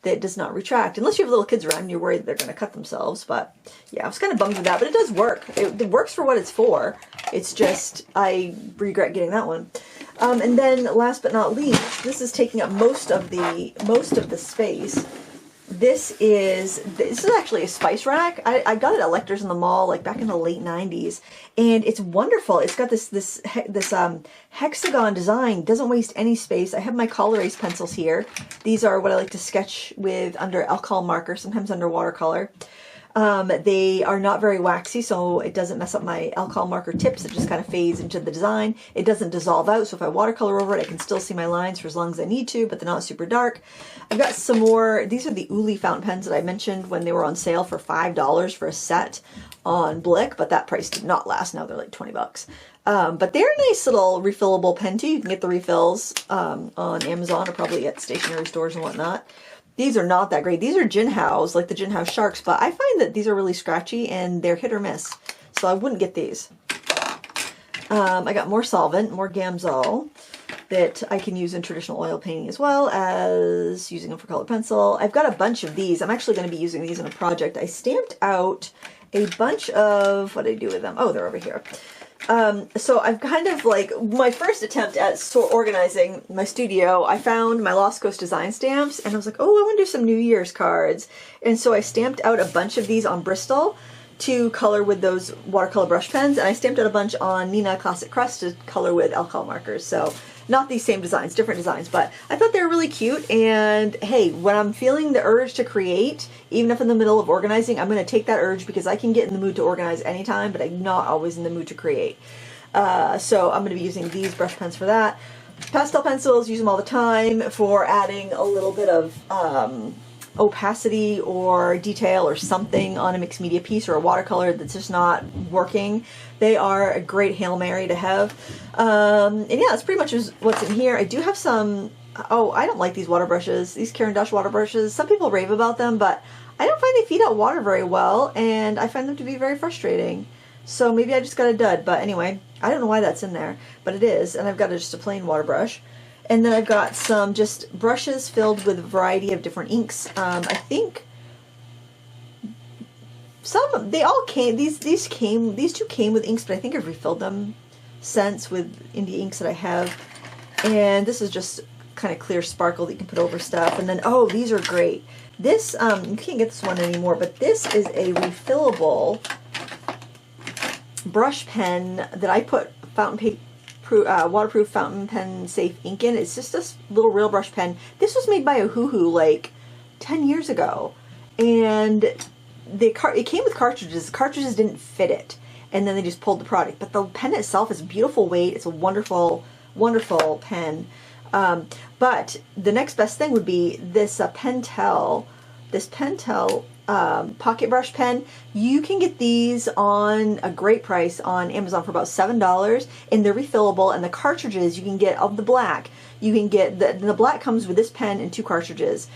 that does not retract. Unless you have little kids around and you're worried that they're going to cut themselves. But yeah, I was kind of bummed with that, but it does work. It works for what it's for. It's just, I regret getting that one. And then last but not least, this is taking up most of the space. This is actually a spice rack. I got it at Lecter's in the mall like back in the late 90s, and it's wonderful. It's got this hexagon design, doesn't waste any space. I have my Colorase pencils here. These are what I like to sketch with under alcohol marker, sometimes under watercolor. They are not very waxy, so it doesn't mess up my alcohol marker tips. It just kind of fades into the design. It doesn't dissolve out, so if I watercolor over it, I can still see my lines for as long as I need to, but they're not super dark. I've got some more. These are the Uli fountain pens that I mentioned when they were on sale for $5 for a set on Blick, but that price did not last. Now they're like 20 bucks. But they're a nice little refillable pen too. You can get the refills on Amazon or probably at stationery stores and whatnot. These are not that great. These are Jinhaos, like the Jinhao Sharks, but I find that these are really scratchy and they're hit or miss. So I wouldn't get these. I got more solvent, more Gamsol that I can use in traditional oil painting as well as using them for colored pencil. I've got a bunch of these. I'm actually going to be using these in a project. I stamped out a bunch of, what did I do with them? Oh, they're over here. So I've kind of like, my first attempt at organizing my studio, I found my Lost Coast design stamps and I was like, oh, I want to do some New Year's cards. And so I stamped out a bunch of these on Bristol to color with those watercolor brush pens, and I stamped out a bunch on Neenah Classic Crust to color with alcohol markers. So not these same designs, different designs, but I thought they were really cute. And hey, when I'm feeling the urge to create, even if in the middle of organizing, I'm going to take that urge because I can get in the mood to organize anytime, but I'm not always in the mood to create. So I'm going to be using these brush pens for that. Pastel pencils, use them all the time for adding a little bit of opacity or detail or something on a mixed media piece or a watercolor that's just not working. They are a great Hail Mary to have. And yeah, that's pretty much what's in here. I do have some, oh, I don't like these water brushes, these Caran d'Ache water brushes. Some people rave about them, but I don't find they feed out water very well, and I find them to be very frustrating. So maybe I just got a dud, but anyway, I don't know why that's in there, but it is, and I've got just a plain water brush. And then I've got some just brushes filled with a variety of different inks. I think they all came, these two came with inks, but I think I've refilled them since with indie inks that I have. And this is just kind of clear sparkle that you can put over stuff. And then, oh, these are great. This, you can't get this one anymore, but this is a refillable brush pen that I put waterproof fountain pen safe ink in. It's just this little real brush pen. This was made by Ohuhu like 10 years ago, and it came with cartridges. Cartridges didn't fit it, and then they just pulled the product. But the pen itself is a beautiful weight. It's a wonderful, wonderful pen. But the next best thing would be this Pentel pocket brush pen. You can get these on a great price on Amazon for about $7, and they're refillable. And the cartridges you can get of the black, you can get the black comes with this pen and 2 cartridges.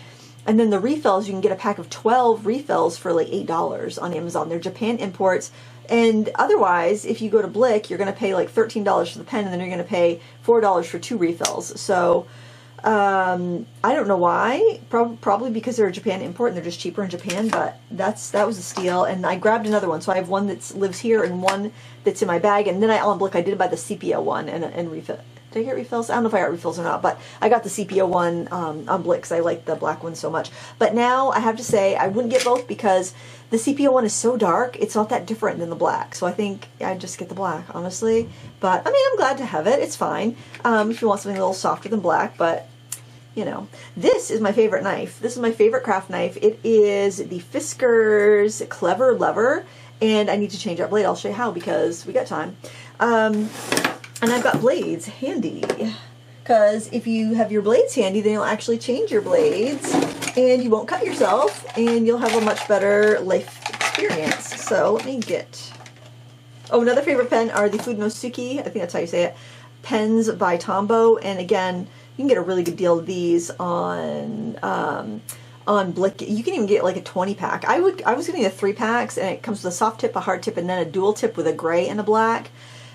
And then the refills, you can get a pack of 12 refills for like $8 on Amazon. They're Japan imports. And otherwise, if you go to Blick, you're going to pay like $13 for the pen, and then you're going to pay $4 for 2 refills. So I don't know why. Probably because they're a Japan import and they're just cheaper in Japan. But that was a steal. And I grabbed another one, so I have one that lives here and one that's in my bag. And then on Blick, I did buy the sepia one and refill. Did I get refills? I don't know if I got refills or not, but I got the sepia one on Blick because I like the black one so much. But now I have to say I wouldn't get both because the sepia one is so dark. It's not that different than the black. So I think I'd just get the black, honestly. But I mean, I'm glad to have it. It's fine if you want something a little softer than black. But you know, this is my favorite knife. This is my favorite craft knife. It is the Fisker's Clever Lever, and I need to change that blade. I'll show you how because we got time. And I've got blades handy, because if you have your blades handy, then you'll actually change your blades, and you won't cut yourself, and you'll have a much better life experience. So let me get... Oh, another favorite pen are the Fudenosuke, I think that's how you say it, pens by Tombow. And again, you can get a really good deal of these on Blick. You can even get like a 20-pack. I was getting the 3-packs, and it comes with a soft tip, a hard tip, and then a dual tip with a gray and a black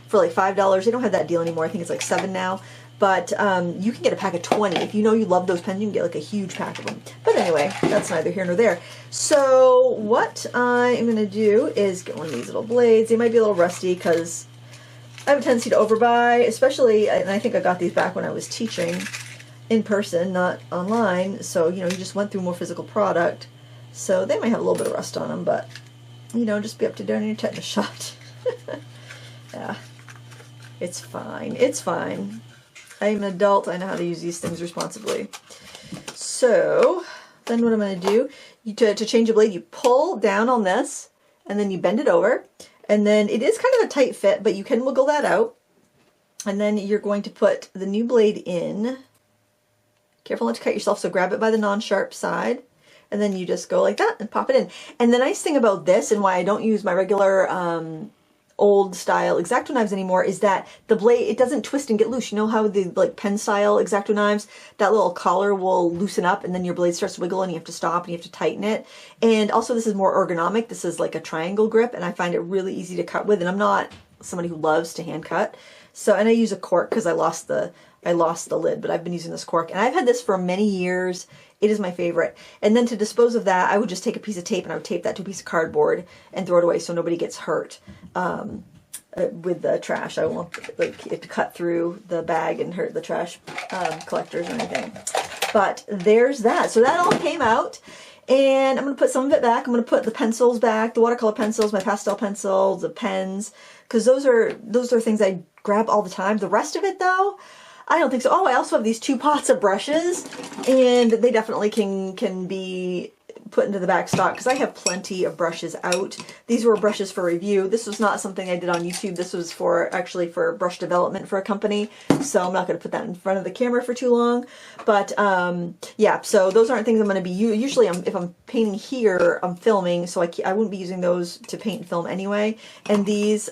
for like $5. They don't have that deal anymore. I think it's like $7 now. But you can get a pack of 20. If you know you love those pens, you can get like a huge pack of them. But anyway, that's neither here nor there. So what I am going to do is get one of these little blades. They might be a little rusty because I have a tendency to overbuy, especially, and I think I got these back when I was teaching in person, not online. So, you know, you just went through more physical product. So they might have a little bit of rust on them, but, you know, just be up to date on your tetanus shot. Yeah. It's fine. It's fine. I'm an adult. I know how to use these things responsibly. So then what I'm going to do, to change a blade, you pull down on this, and then you bend it over. And then it is kind of a tight fit, but you can wiggle that out. And then you're going to put the new blade in. Careful not to cut yourself, so grab it by the non-sharp side. And then you just go like that and pop it in. And the nice thing about this, and why I don't use my regular old style X-Acto knives anymore, is that the blade, it doesn't twist and get loose. You know how the like pen style X-Acto knives, that little collar will loosen up and then your blade starts to wiggle and you have to stop and you have to tighten it. And also this is more ergonomic. This is like a triangle grip, and I find it really easy to cut with, and I'm not somebody who loves to hand cut. So, and I use a cork because I lost the lid, but I've been using this cork, and I've had this for many years. It is my favorite. And then to dispose of that, I would just take a piece of tape and I would tape that to a piece of cardboard and throw it away so nobody gets hurt with the trash. I don't want like it to cut through the bag and hurt the trash collectors or anything. But there's that. So that all came out, and I'm going to put some of it back. I'm going to put the pencils back, the watercolor pencils, my pastel pencils, the pens, because those are things I grab all the time. The rest of it, though, I don't think so. Oh, I also have these 2 pots of brushes, and they definitely can be put into the back stock because I have plenty of brushes out. These were brushes for review. This was not something I did on YouTube. This was actually for brush development for a company, so I'm not going to put that in front of the camera for too long. But yeah, so those aren't things I'm going to be usually. If I'm painting here, I'm filming, so I wouldn't be using those to paint and film anyway. And these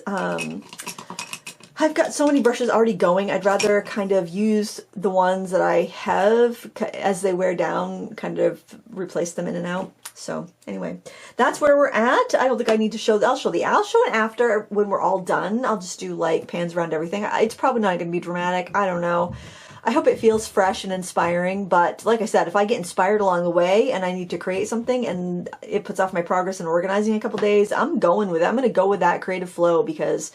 I've got so many brushes already going. I'd rather kind of use the ones that I have as they wear down, kind of replace them in and out. So anyway, that's where we're at. I don't think I need to show, I'll show it after when we're all done. I'll just do like pans around everything. It's probably not going to be dramatic. I don't know. I hope it feels fresh and inspiring, but like I said, if I get inspired along the way and I need to create something and it puts off my progress in organizing a couple days, I'm going with it. I'm going to go with that creative flow because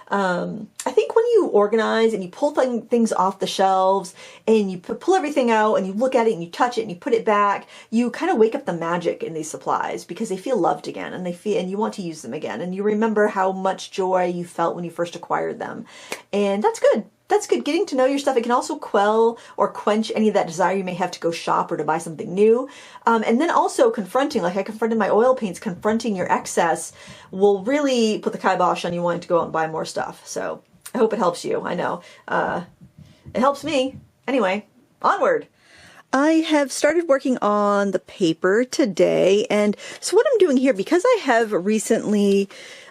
I think when you organize and you pull things off the shelves and you pull everything out and you look at it and you touch it and you put it back, you kind of wake up the magic in these supplies because they feel loved again and and you want to use them again and you remember how much joy you felt when you first acquired them, and that's good. that's good. Getting to know your stuff. It can also quell or quench any of that desire you may have to go shop or to buy something new. And then also confronting, like I confronted my oil paints, confronting your excess will really put the kibosh on you wanting to go out and buy more stuff. So I hope it helps you. I know. It helps me. Anyway, onward. I have started working on the paper today. And so what I'm doing here, because I have recently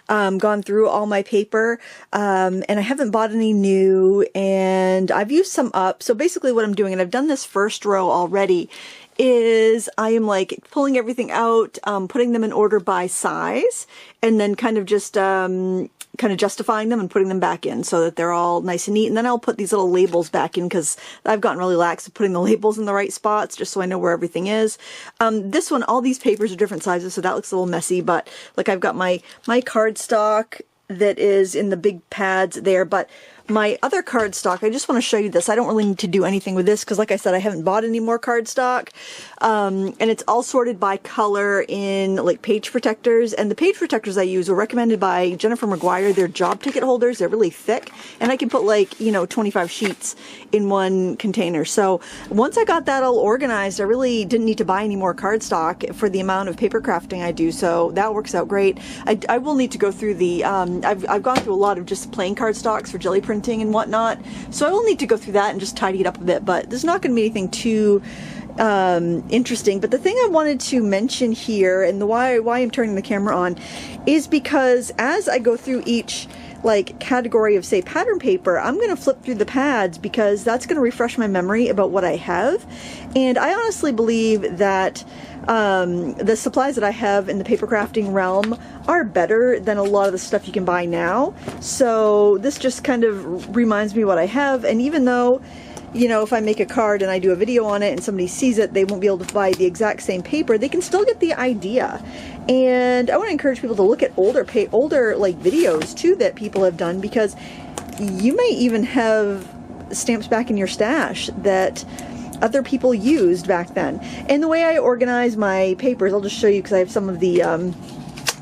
gone through all my paper, and I haven't bought any new, and I've used some up. So basically what I'm doing, and I've done this first row already, is I am like pulling everything out, putting them in order by size, and then kind of just kind of justifying them and putting them back in so that they're all nice and neat. And then I'll put these little labels back in because I've gotten really lax at putting the labels in the right spots just so I know where everything is. This one, all these papers are different sizes, so that looks a little messy, but like I've got my cardstock that is in the big pads there, but my other cardstock, I just want to show you this. I don't really need to do anything with this because, like I said, I haven't bought any more cardstock. And it's all sorted by color in like page protectors. And the page protectors I use were recommended by Jennifer McGuire. They're job ticket holders. They're really thick. And I can put like, 25 sheets in one container. So once I got that all organized, I really didn't need to buy any more cardstock for the amount of paper crafting I do. So that works out great. I will need to go through the, I've gone through a lot of just plain cardstocks for jelly printing and whatnot, so I will need to go through that and just tidy it up a bit, but there's not going to be anything too interesting. But the thing I wanted to mention here, and why I'm turning the camera on, is because as I go through each like category of, say, pattern paper, I'm going to flip through the pads because that's going to refresh my memory about what I have. And I honestly believe that the supplies that I have in the paper crafting realm are better than a lot of the stuff you can buy now. So this just kind of reminds me what I have. And even though, if I make a card and I do a video on it and somebody sees it, they won't be able to buy the exact same paper. They can still get the idea. And I want to encourage people to look at older like videos too that people have done, because you may even have stamps back in your stash that other people used back then. And the way I organize my papers, I'll just show you because I have some of the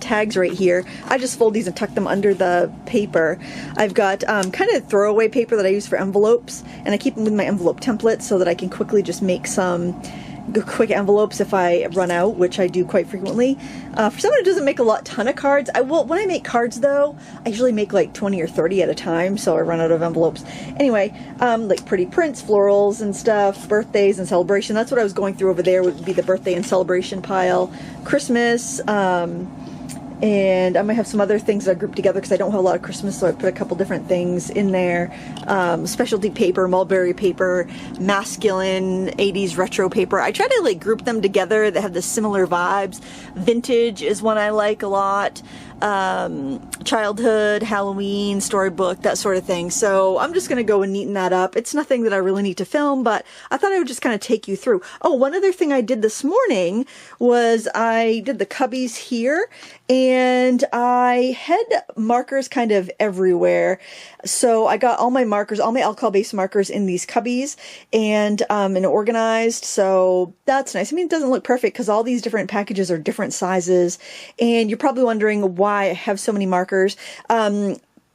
tags right here. I just fold these and tuck them under the paper. I've got kind of throwaway paper that I use for envelopes, and I keep them with my envelope templates so that I can quickly just make some quick envelopes if I run out, which I do quite frequently. For someone who doesn't make a ton of cards, when I make cards though, I usually make like 20 or 30 at a time, so I run out of envelopes. Anyway, like pretty prints, florals and stuff, birthdays and celebration. That's what I was going through over there, would be the birthday and celebration pile. Christmas, and I might have some other things that I grouped together because I don't have a lot of Christmas, so I put a couple different things in there. Specialty paper, mulberry paper, masculine 80s retro paper. I try to like group them together that have the similar vibes. Vintage is one I like a lot. Childhood, Halloween, storybook, that sort of thing. So I'm just going to go and neaten that up. It's nothing that I really need to film, but I thought I would just kind of take you through. Oh, one other thing I did this morning was I did the cubbies here, and I had markers kind of everywhere. So I got all my markers, all my alcohol-based markers in these cubbies and organized. So that's nice. I mean, it doesn't look perfect because all these different packages are different sizes, and you're probably wondering why I have so many markers.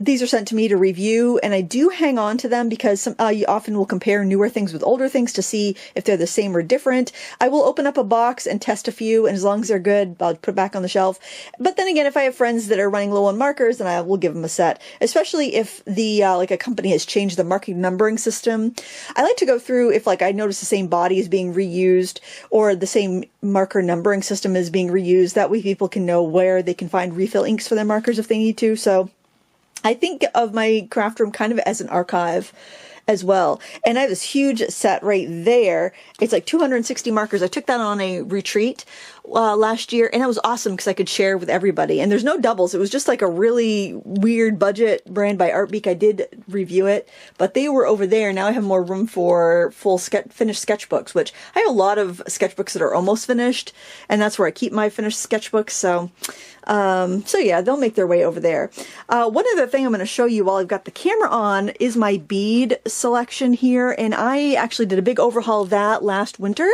These are sent to me to review, and I do hang on to them because you often will compare newer things with older things to see if they're the same or different. I will open up a box and test a few, and as long as they're good, I'll put it back on the shelf. But then again, if I have friends that are running low on markers, then I will give them a set, especially if the like a company has changed the marking numbering system. I like to go through if like I notice the same body is being reused or the same marker numbering system is being reused. That way people can know where they can find refill inks for their markers if they need to. So I think of my craft room kind of as an archive as well. And I have this huge set right there. It's like 260 markers. I took that on a retreat last year, and it was awesome because I could share with everybody. And there's no doubles. It was just like a really weird budget brand by Artbeak. I did review it, but they were over there. Now I have more room for full finished sketchbooks, which I have a lot of sketchbooks that are almost finished, and that's where I keep my finished sketchbooks. So yeah, they'll make their way over there. One other thing I'm going to show you while I've got the camera on is my bead selection here. And I actually did a big overhaul of that last winter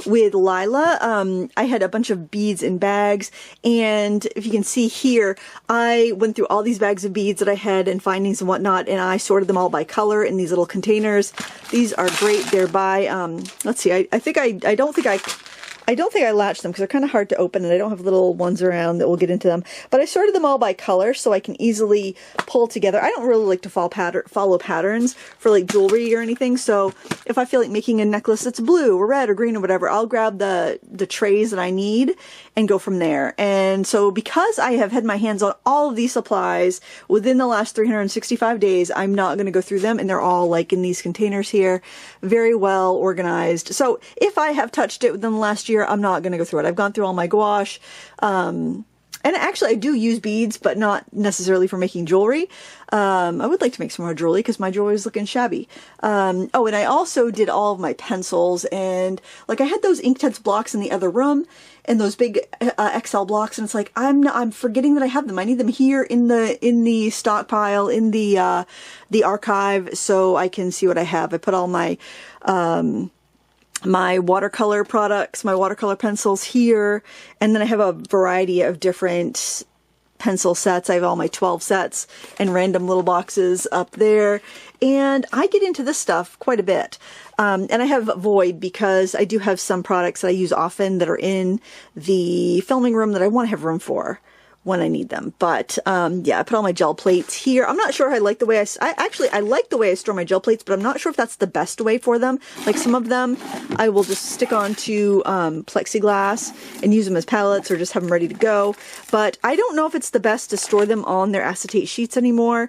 with Lila. I had a bunch bunch of beads in bags, and if you can see here, I went through all these bags of beads that I had and findings and whatnot, and I sorted them all by color in these little containers. These are great. They're by, let's see, I don't think I latched them because they're kind of hard to open, and I don't have little ones around that will get into them. But I sorted them all by color so I can easily pull together. I don't really like to follow patterns for like jewelry or anything. So if I feel like making a necklace that's blue or red or green or whatever, I'll grab the trays that I need and go from there. And so because I have had my hands on all of these supplies within the last 365 days, I'm not going to go through them, and they're all like in these containers here, very well organized. So if I have touched it within the last year, I'm not going to go through it. I've gone through all my gouache, and actually I do use beads, but not necessarily for making jewelry. I would like to make some more jewelry because my jewelry is looking shabby. Oh, and I also did all of my pencils, and like I had those Inktense blocks in the other room, and those big XL blocks, and it's like I'm forgetting that I have them. I need them here in the stockpile, in the archive, so I can see what I have. I put all my my watercolor products, my watercolor pencils here, and then I have a variety of different pencil sets. I have all my 12 sets and random little boxes up there, and I get into this stuff quite a bit. And I have void because I do have some products that I use often that are in the filming room that I want to have room for when I need them. But yeah, I put all my gel plates here. I'm not sure I like the way I like the way I store my gel plates, but I'm not sure if that's the best way for them. Like some of them I will just stick onto plexiglass and use them as palettes or just have them ready to go. But I don't know if it's the best to store them on their acetate sheets anymore.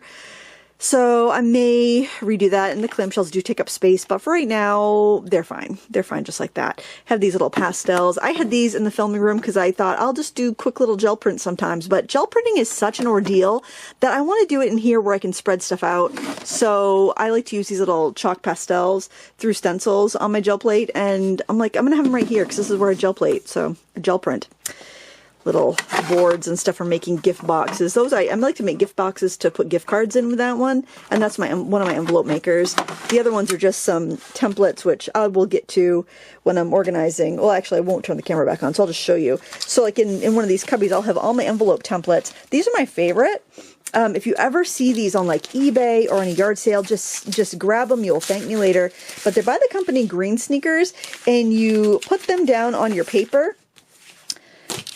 So I may redo that, and the clamshells do take up space, but for right now, they're fine. They're fine just like that. Have these little pastels. I had these in the filming room because I thought I'll just do quick little gel prints sometimes, but gel printing is such an ordeal that I want to do it in here where I can spread stuff out. So I like to use these little chalk pastels through stencils on my gel plate, and I'm like, I'm going to have them right here because this is where I gel plate, so a gel print. Little boards and stuff for making gift boxes. Those I like to make gift boxes to put gift cards in with that one, and that's one of my envelope makers. The other ones are just some templates, which I will get to when I'm organizing. Well, actually, I won't turn the camera back on, so I'll just show you. So like in one of these cubbies, I'll have all my envelope templates. These are my favorite. If you ever see these on like eBay or on a yard sale, just grab them. You'll thank me later. But they're by the company Green Sneakers, and you put them down on your paper,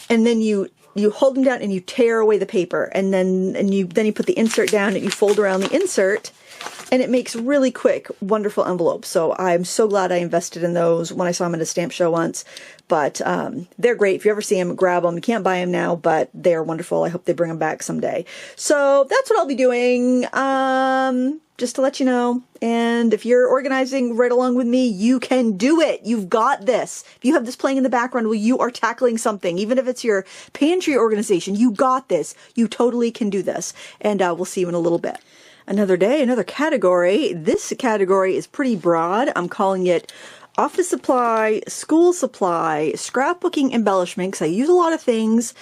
and then you hold them down and you tear away the paper, and then you put the insert down and you fold around the insert, and it makes really quick, wonderful envelopes. So I'm so glad I invested in those when I saw them at a stamp show once. But they're great. If you ever see them, grab them. You can't buy them now, but they're wonderful. I hope they bring them back someday. So that's what I'll be doing. Just to let you know. And if you're organizing right along with me, you can do it. You've got this. If you have this playing in the background while you are tackling something, even if it's your pantry organization, you got this. You totally can do this. And we'll see you in a little bit. Another day, another category. This category is pretty broad. I'm calling it office supply, school supply, scrapbooking embellishment, because I use a lot of things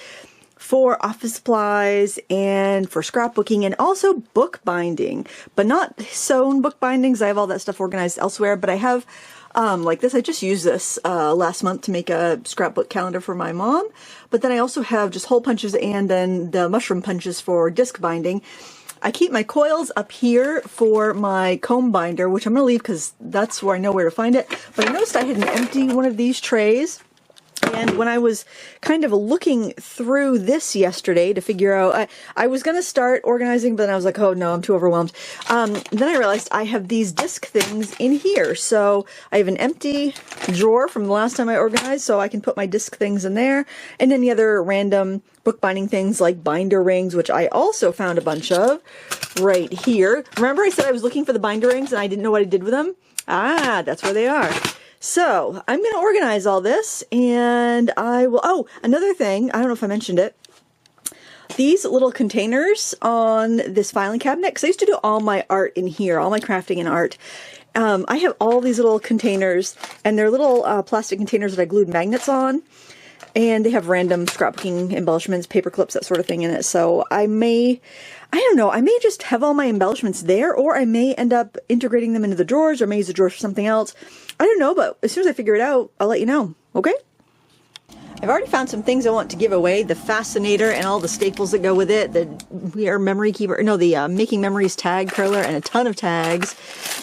for office supplies and for scrapbooking, and also bookbinding, but not sewn bookbindings. I have all that stuff organized elsewhere, but I have like this. I just used this last month to make a scrapbook calendar for my mom, but then I also have just hole punches and then the mushroom punches for disc binding. I keep my coils up here for my comb binder, which I'm going to leave because that's where I know where to find it. But I noticed I had an empty one of these trays. And when I was kind of looking through this yesterday to figure out, I was going to start organizing, but then I was like, oh no, I'm too overwhelmed. Then I realized I have these disc things in here. So I have an empty drawer from the last time I organized, so I can put my disc things in there. And then the other random bookbinding things like binder rings, which I also found a bunch of right here. Remember I said I was looking for the binder rings and I didn't know what I did with them? Ah, that's where they are. So I'm going to organize all this, and I will, oh, another thing, I don't know if I mentioned it, these little containers on this filing cabinet, because I used to do all my art in here, all my crafting and art. I have all these little containers, and they're little plastic containers that I glued magnets on, and they have random scrapbooking embellishments, paper clips, that sort of thing in it. So I don't know, I may just have all my embellishments there, or I may end up integrating them into the drawers, or may use the drawers for something else. I don't know, but as soon as I figure it out, I'll let you know, okay? I've already found some things I want to give away. The Fascinator and all the staples that go with it. The memory keeper, no, the Making Memories tag curler and a ton of tags.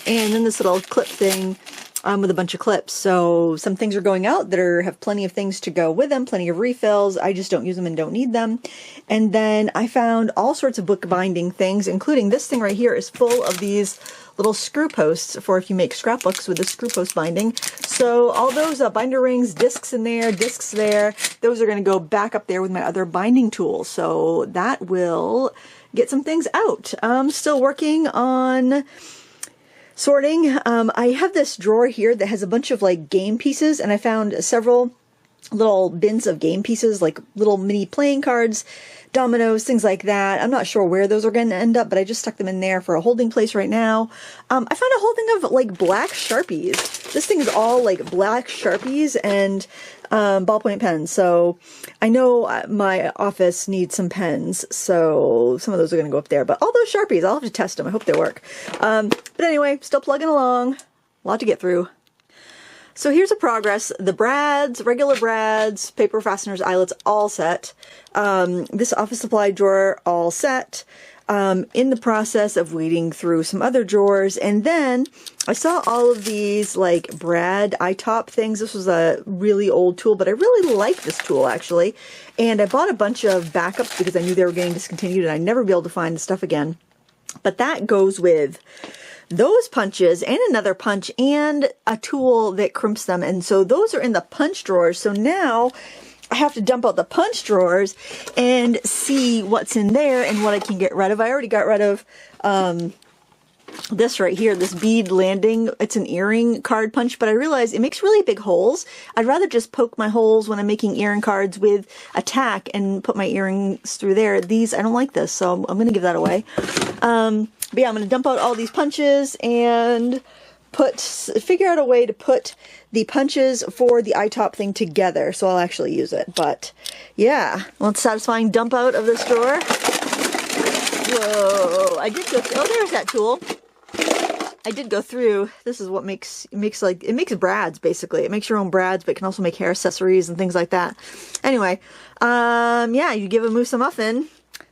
And then this little clip thing with a bunch of clips. So some things are going out that have plenty of things to go with them, plenty of refills. I just don't use them and don't need them. And then I found all sorts of book binding things, including this thing right here is full of these little screw posts for if you make scrapbooks with the screw post binding. So all those binder rings, discs in there, discs there, those are going to go back up there with my other binding tools. So that will get some things out. I'm still working on sorting. I have this drawer here that has a bunch of like game pieces, and I found several little bins of game pieces, like little mini playing cards, dominoes, things like that. I'm not sure where those are going to end up, but I just stuck them in there for a holding place right now. I found a whole thing of like black Sharpies. This thing is all like black Sharpies and ballpoint pens. So I know my office needs some pens, so some of those are going to go up there. But all those Sharpies, I'll have to test them. I hope they work. But anyway, still plugging along. A lot to get through. So here's a progress. The brads, regular brads, paper fasteners, eyelets, all set. This office supply drawer, all set. In the process of weeding through some other drawers. And then I saw all of these like brad eye top things. This was a really old tool, but I really like this tool actually. And I bought a bunch of backups because I knew they were getting discontinued and I'd never be able to find the stuff again. But that goes with those punches and another punch and a tool that crimps them. And so those are in the punch drawers. So now I have to dump out the punch drawers and see what's in there and what I can get rid of. I already got rid of this right here, this bead landing. It's an earring card punch, but I realized it makes really big holes. I'd rather just poke my holes when I'm making earring cards with a tack and put my earrings through there. These, I don't like this, so I'm going to give that away. But yeah, I'm going to dump out all these punches and figure out a way to put the punches for the eye top thing together, so I'll actually use it. But yeah, well, it's satisfying dump out of this drawer. Whoa, I did go through, oh, there's that tool. I did go through, this is what makes brads, basically. It makes your own brads, but it can also make hair accessories and things like that. Anyway, yeah, you give a moose a muffin,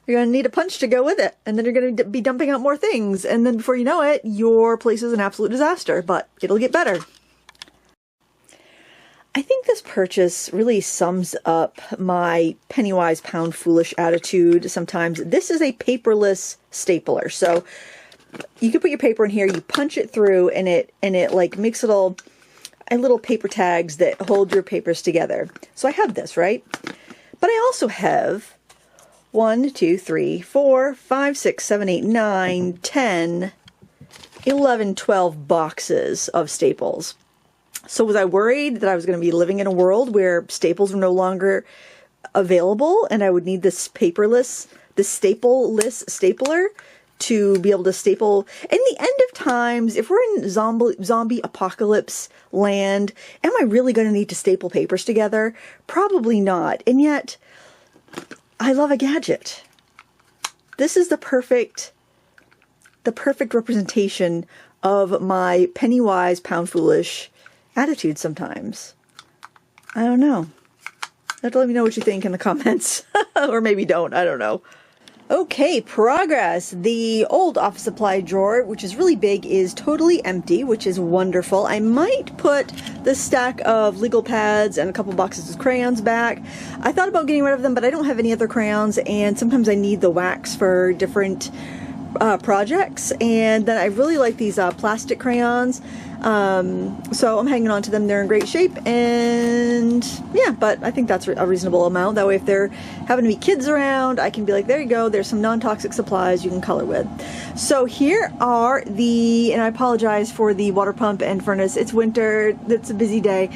you're going to need a punch to go with it, and then you're going to be dumping out more things, and then before you know it, your place is an absolute disaster, but it'll get better. I think this purchase really sums up my penny-wise, pound-foolish attitude sometimes. This is a paperless stapler, so you can put your paper in here, you punch it through, and it like makes little paper tags that hold your papers together. So I have this, right? But I also have 1, 2, 3, 4, 5, 6, 7, 8, 9, 10, 11, 12 boxes of staples. So was I worried that I was going to be living in a world where staples were no longer available and I would need this stapleless stapler to be able to staple? In the end of times, if we're in zombie apocalypse land, am I really going to need to staple papers together? Probably not. And yet, I love a gadget. This is the perfect representation of my penny-wise, pound-foolish attitude sometimes. I don't know. Let me know what you think in the comments. Or maybe don't. I don't know. Okay, progress. The old office supply drawer, which is really big, is totally empty, which is wonderful. I might put the stack of legal pads and a couple boxes of crayons back. I thought about getting rid of them, but I don't have any other crayons, and sometimes I need the wax for different projects. And then I really like these plastic crayons. So I'm hanging on to them. They're in great shape, and yeah, but I think that's a reasonable amount. That way, if there happen to be kids around, I can be like, there you go, there's some non-toxic supplies you can color with. So here are and I apologize for the water pump and furnace. It's winter, it's a busy day.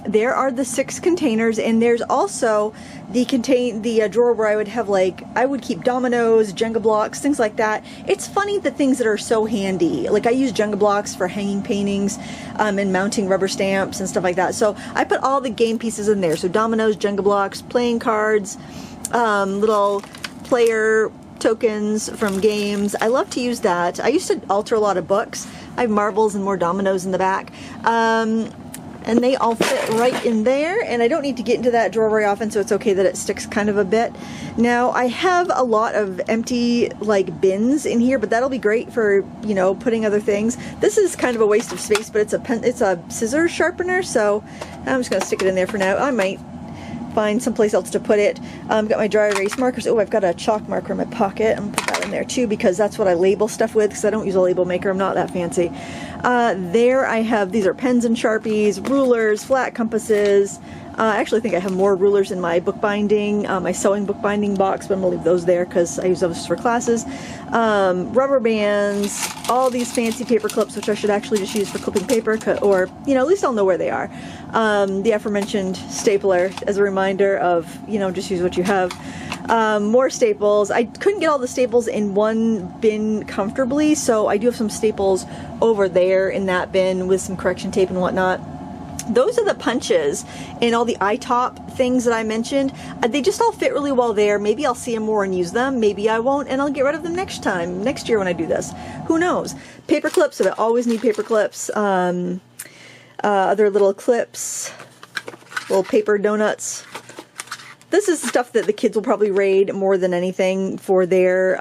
There are the 6 containers, and there's also the drawer where I would have I would keep dominoes, Jenga blocks, things like that. It's funny the things that are so handy. Like I use Jenga blocks for hanging paintings and mounting rubber stamps and stuff like that. So I put all the game pieces in there. So dominoes, Jenga blocks, playing cards, little player tokens from games. I love to use that. I used to alter a lot of books. I have marbles and more dominoes in the back. and they all fit right in there, and I don't need to get into that drawer very often, so it's okay that it sticks kind of a bit. Now I have a lot of empty like bins in here, but that'll be great for, you know, putting other things. This is kind of a waste of space, but it's a scissors sharpener, so I'm just gonna stick it in there for now. I might find someplace else to put it. Got my dry erase markers. Oh, I've got a chalk marker in my pocket. I'm gonna put that in there too, because that's what I label stuff with, because I don't use a label maker. I'm not that fancy. There I have, these are pens and Sharpies, rulers, flat compasses. I actually think I have more rulers in my bookbinding, my sewing bookbinding box, but I'm gonna leave those there because I use those for classes. Rubber bands, all these fancy paper clips, which I should actually just use for clipping paper, or, you know, at least I'll know where they are. The aforementioned stapler as a reminder of, you know, just use what you have. More staples. I couldn't get all the staples in one bin comfortably, so I do have some staples over there in that bin with some correction tape and whatnot. Those are the punches and all the eye-top things that I mentioned. They just all fit really well there. Maybe I'll see them more and use them. Maybe I won't, and I'll get rid of them next year when I do this. Who knows? Paper clips, so I always need paper clips. Other little clips, little paper donuts. This is stuff that the kids will probably raid more than anything for their,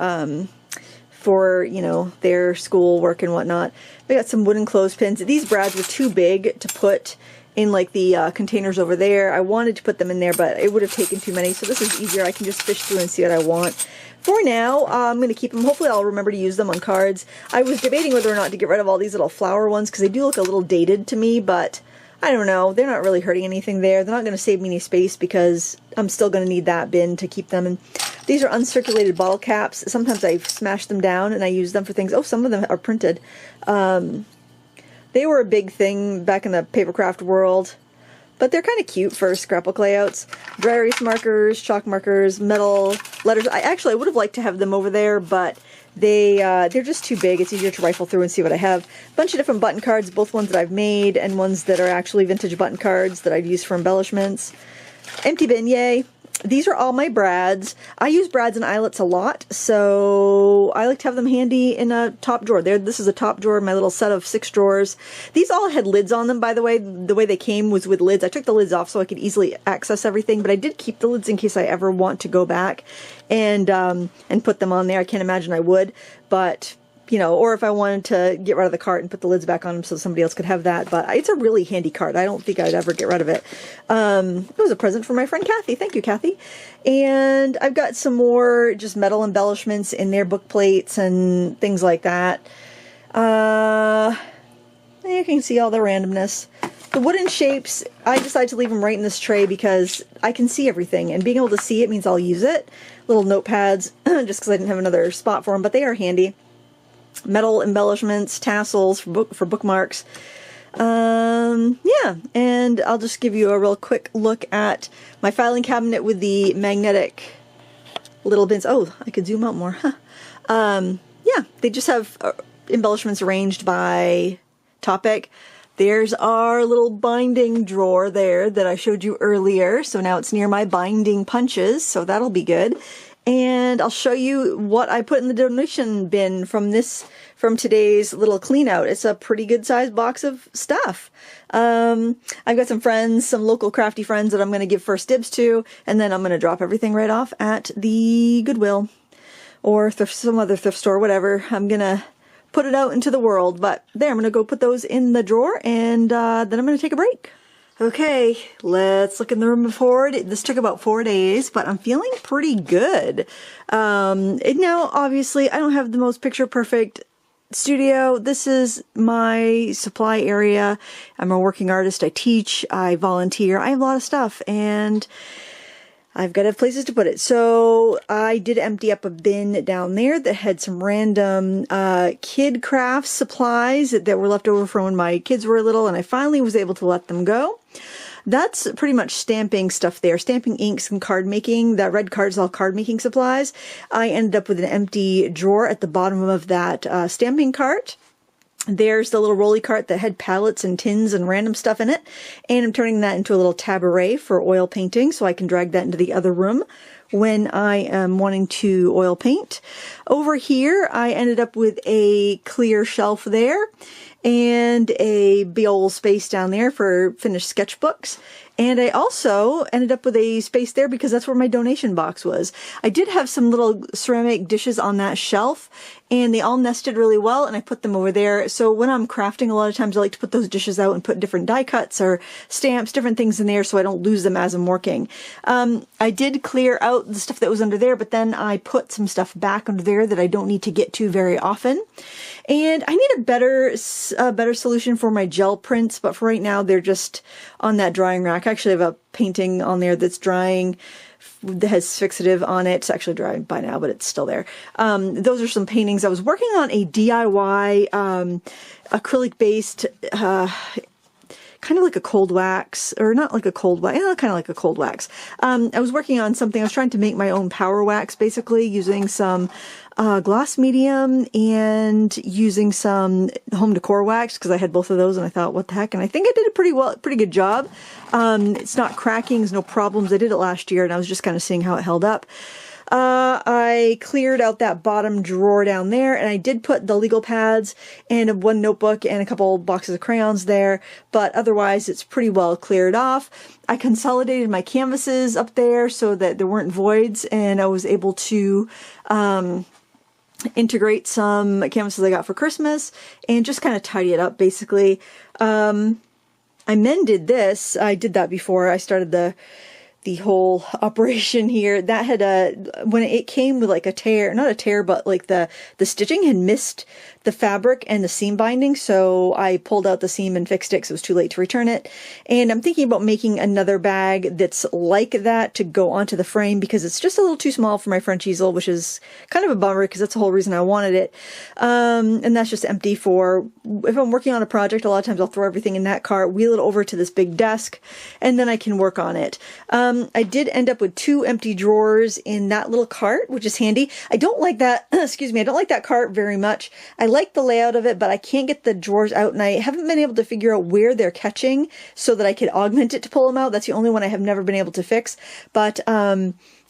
you know, their school work and whatnot. I got some wooden clothespins. These brads were too big to put in like the containers over there. I wanted to put them in there, but it would have taken too many, so this is easier. I can just fish through and see what I want. For now, I'm going to keep them. Hopefully I'll remember to use them on cards. I was debating whether or not to get rid of all these little flower ones, because they do look a little dated to me, but I don't know. They're not really hurting anything there. They're not going to save me any space, because I'm still going to need that bin to keep them. And these are uncirculated bottle caps. Sometimes I smash them down and I use them for things. Oh, some of them are printed. They were a big thing back in the papercraft world, but they're kind of cute for scrapbook layouts. Dry erase markers, chalk markers, metal letters. I would have liked to have them over there, but they're just too big. It's easier to rifle through and see what I have. A bunch of different button cards, both ones that I've made and ones that are actually vintage button cards that I've used for embellishments. Empty bin, yay. These are all my brads. I use brads and eyelets a lot, so I like to have them handy in a top drawer. This is a top drawer, my little set of 6 drawers. These all had lids on them, by the way. The way they came was with lids. I took the lids off so I could easily access everything, but I did keep the lids in case I ever want to go back and put them on there. I can't imagine I would, but you know, or if I wanted to get rid of the cart and put the lids back on them so somebody else could have that. But it's a really handy cart. I don't think I'd ever get rid of it. It was a present from my friend Kathy. Thank you, Kathy. And I've got some more just metal embellishments in there, book plates and things like that. You can see all the randomness. The wooden shapes, I decided to leave them right in this tray because I can see everything, and being able to see it means I'll use it. Little notepads, just because I didn't have another spot for them, but they are handy. Metal embellishments, tassels for bookmarks. Yeah, and I'll just give you a real quick look at my filing cabinet with the magnetic little bins. Oh, I could zoom out more. Huh. Yeah, they just have embellishments arranged by topic. There's our little binding drawer there that I showed you earlier. So now it's near my binding punches, so that'll be good. And I'll show you what I put in the donation bin from today's little clean out. It's a pretty good sized box of stuff. I've got some friends, some local crafty friends that I'm going to give first dibs to, and then I'm going to drop everything right off at the Goodwill or some other thrift store, whatever. I'm going to put it out into the world, but there, I'm going to go put those in the drawer, and then I'm going to take a break. Okay, let's look in the room forward. This took about 4 days, but I'm feeling pretty good. Now, obviously, I don't have the most picture-perfect studio. This is my supply area. I'm a working artist. I teach. I volunteer. I have a lot of stuff, and I've got to have places to put it. So I did empty up a bin down there that had some random kid craft supplies that were left over from when my kids were little, and I finally was able to let them go. That's pretty much stamping stuff there. Stamping inks and card making. That red card is all card making supplies. I ended up with an empty drawer at the bottom of that stamping cart. There's the little rolly cart that had pallets and tins and random stuff in it. And I'm turning that into a little taboret for oil painting, so I can drag that into the other room when I am wanting to oil paint. Over here, I ended up with a clear shelf there. and a big old space down there for finished sketchbooks. And I also ended up with a space there because that's where my donation box was. I did have some little ceramic dishes on that shelf, and they all nested really well, and I put them over there. So when I'm crafting, a lot of times I like to put those dishes out and put different die cuts or stamps, different things in there so I don't lose them as I'm working. I did clear out the stuff that was under there, but then I put some stuff back under there that I don't need to get to very often. And I need a better solution for my gel prints, but for right now, they're just on that drying rack. I actually have a painting on there that's drying that has fixative on it. It's actually dry by now, but it's still there. Those are some paintings. I was working on a DIY acrylic-based kind of like a cold wax, or not like a cold wax, kind of like a cold wax. I was working on something. I was trying to make my own power wax, basically using some gloss medium and using some home decor wax, because I had both of those and I thought, what the heck? And I think I did a pretty good job. It's not cracking, there's no problems. I did it last year and I was just kind of seeing how it held up. I cleared out that bottom drawer down there, and I did put the legal pads and one notebook and a couple boxes of crayons there, but otherwise it's pretty well cleared off. I consolidated my canvases up there so that there weren't voids, and I was able to integrate some canvases I got for Christmas and just kind of tidy it up, basically. I mended this. I did that before I started the whole operation here. That had when it came with like a tear, not a tear, but like the stitching had missed the fabric and the seam binding, so I pulled out the seam and fixed it because it was too late to return it. And I'm thinking about making another bag that's like that to go onto the frame, because it's just a little too small for my French easel, which is kind of a bummer because that's the whole reason I wanted it. And that's just empty for, if I'm working on a project, a lot of times I'll throw everything in that cart, wheel it over to this big desk, and then I can work on it. I did end up with 2 empty drawers in that little cart, which is handy. I don't like that, excuse me, I don't like that cart very much. I like the layout of it, but I can't get the drawers out, and I haven't been able to figure out where they're catching so that I could augment it to pull them out. That's the only one I have never been able to fix. But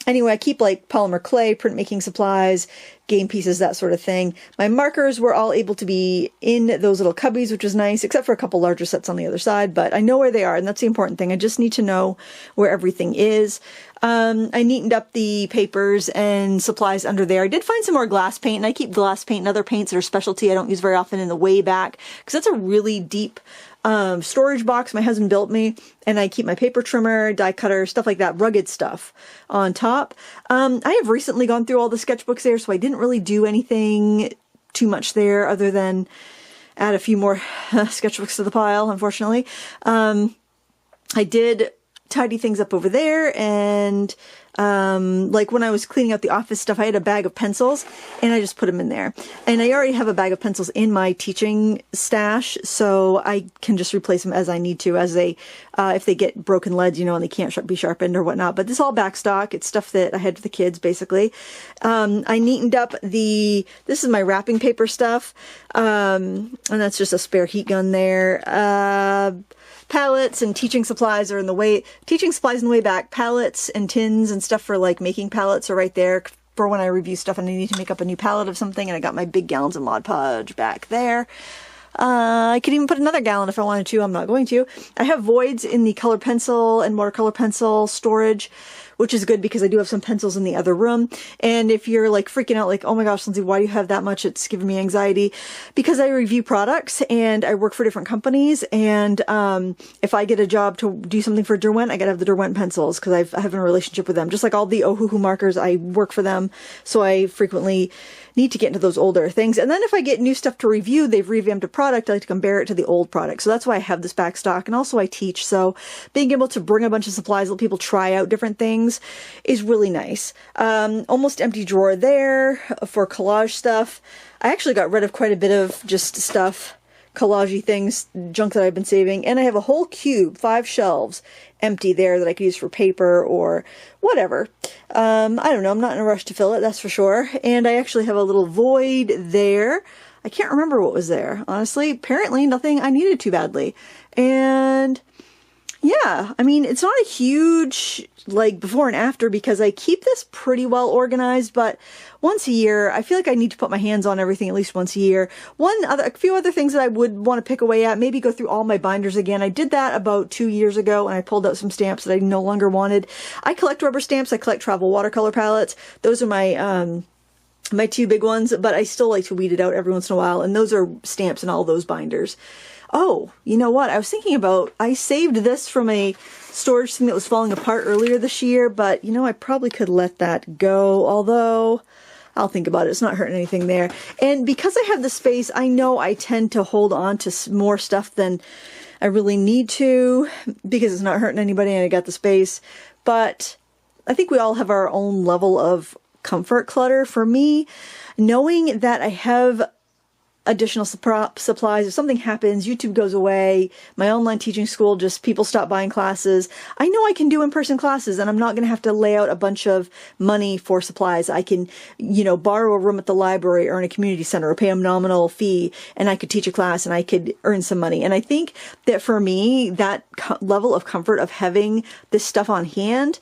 anyway, I keep like polymer clay, printmaking supplies, game pieces, that sort of thing. My markers were all able to be in those little cubbies, which was nice, except for a couple larger sets on the other side, but I know where they are, and that's the important thing. I just need to know where everything is. I neatened up the papers and supplies under there. I did find some more glass paint, and I keep glass paint and other paints that are specialty I don't use very often in the way back, because that's a really deep storage box my husband built me, and I keep my paper trimmer, die cutter, stuff like that, rugged stuff on top. I have recently gone through all the sketchbooks there, so I didn't really do anything too much there other than add a few more sketchbooks to the pile, unfortunately. I did tidy things up over there, and like when I was cleaning out the office stuff, I had a bag of pencils and I just put them in there. And I already have a bag of pencils in my teaching stash, so I can just replace them as I need to, as they, if they get broken leads, you know, and they can't be sharpened or whatnot. But this is all back stock. It's stuff that I had for the kids, basically. I neatened up this is my wrapping paper stuff, and that's just a spare heat gun there. Palettes and teaching supplies are in the way. Teaching supplies in the way back. Palettes and tins and stuff for like making palettes are right there for when I review stuff and I need to make up a new palette of something. And I got my big gallons of Mod Podge back there. I could even put another gallon if I wanted to. I'm not going to. I have voids in the color pencil and watercolor pencil storage, which is good because I do have some pencils in the other room. And if you're like freaking out, like, oh my gosh, Lindsay, why do you have that much? It's giving me anxiety. Because I review products and I work for different companies. And if I get a job to do something for Derwent, I gotta have the Derwent pencils because I have a relationship with them. Just like all the Ohuhu markers, I work for them. So I frequently need to get into those older things. And then if I get new stuff to review, they've revamped a product, I like to compare it to the old product. So that's why I have this back stock. And also I teach. So being able to bring a bunch of supplies, let people try out different things is really nice. Almost empty drawer there for collage stuff. I actually got rid of quite a bit of just stuff, collage-y things, junk that I've been saving. And I have a whole cube, 5 shelves, empty there that I could use for paper or whatever. I don't know. I'm not in a rush to fill it, that's for sure. And I actually have a little void there. I can't remember what was there, honestly. Apparently nothing I needed too badly. And Yeah, I mean, it's not a huge, like, before and after because I keep this pretty well organized, but once a year, I feel like I need to put my hands on everything at least once a year. A few other things that I would want to pick away at, maybe go through all my binders again. I did that about 2 years ago, and I pulled out some stamps that I no longer wanted. I collect rubber stamps. I collect travel watercolor palettes. Those are my two big ones, but I still like to weed it out every once in a while, and those are stamps in all those binders. Oh, you know what? I was thinking about, I saved this from a storage thing that was falling apart earlier this year, but you know, I probably could let that go, although I'll think about it. It's not hurting anything there. And because I have the space, I know I tend to hold on to more stuff than I really need to because it's not hurting anybody and I got the space. But I think we all have our own level of comfort clutter. For me, knowing that I have additional supplies, if something happens, YouTube goes away, my online teaching school, just people stop buying classes, I know I can do in-person classes and I'm not going to have to lay out a bunch of money for supplies. I can, you know, borrow a room at the library or in a community center or pay a nominal fee and I could teach a class and I could earn some money. And I think that for me, that level of comfort of having this stuff on hand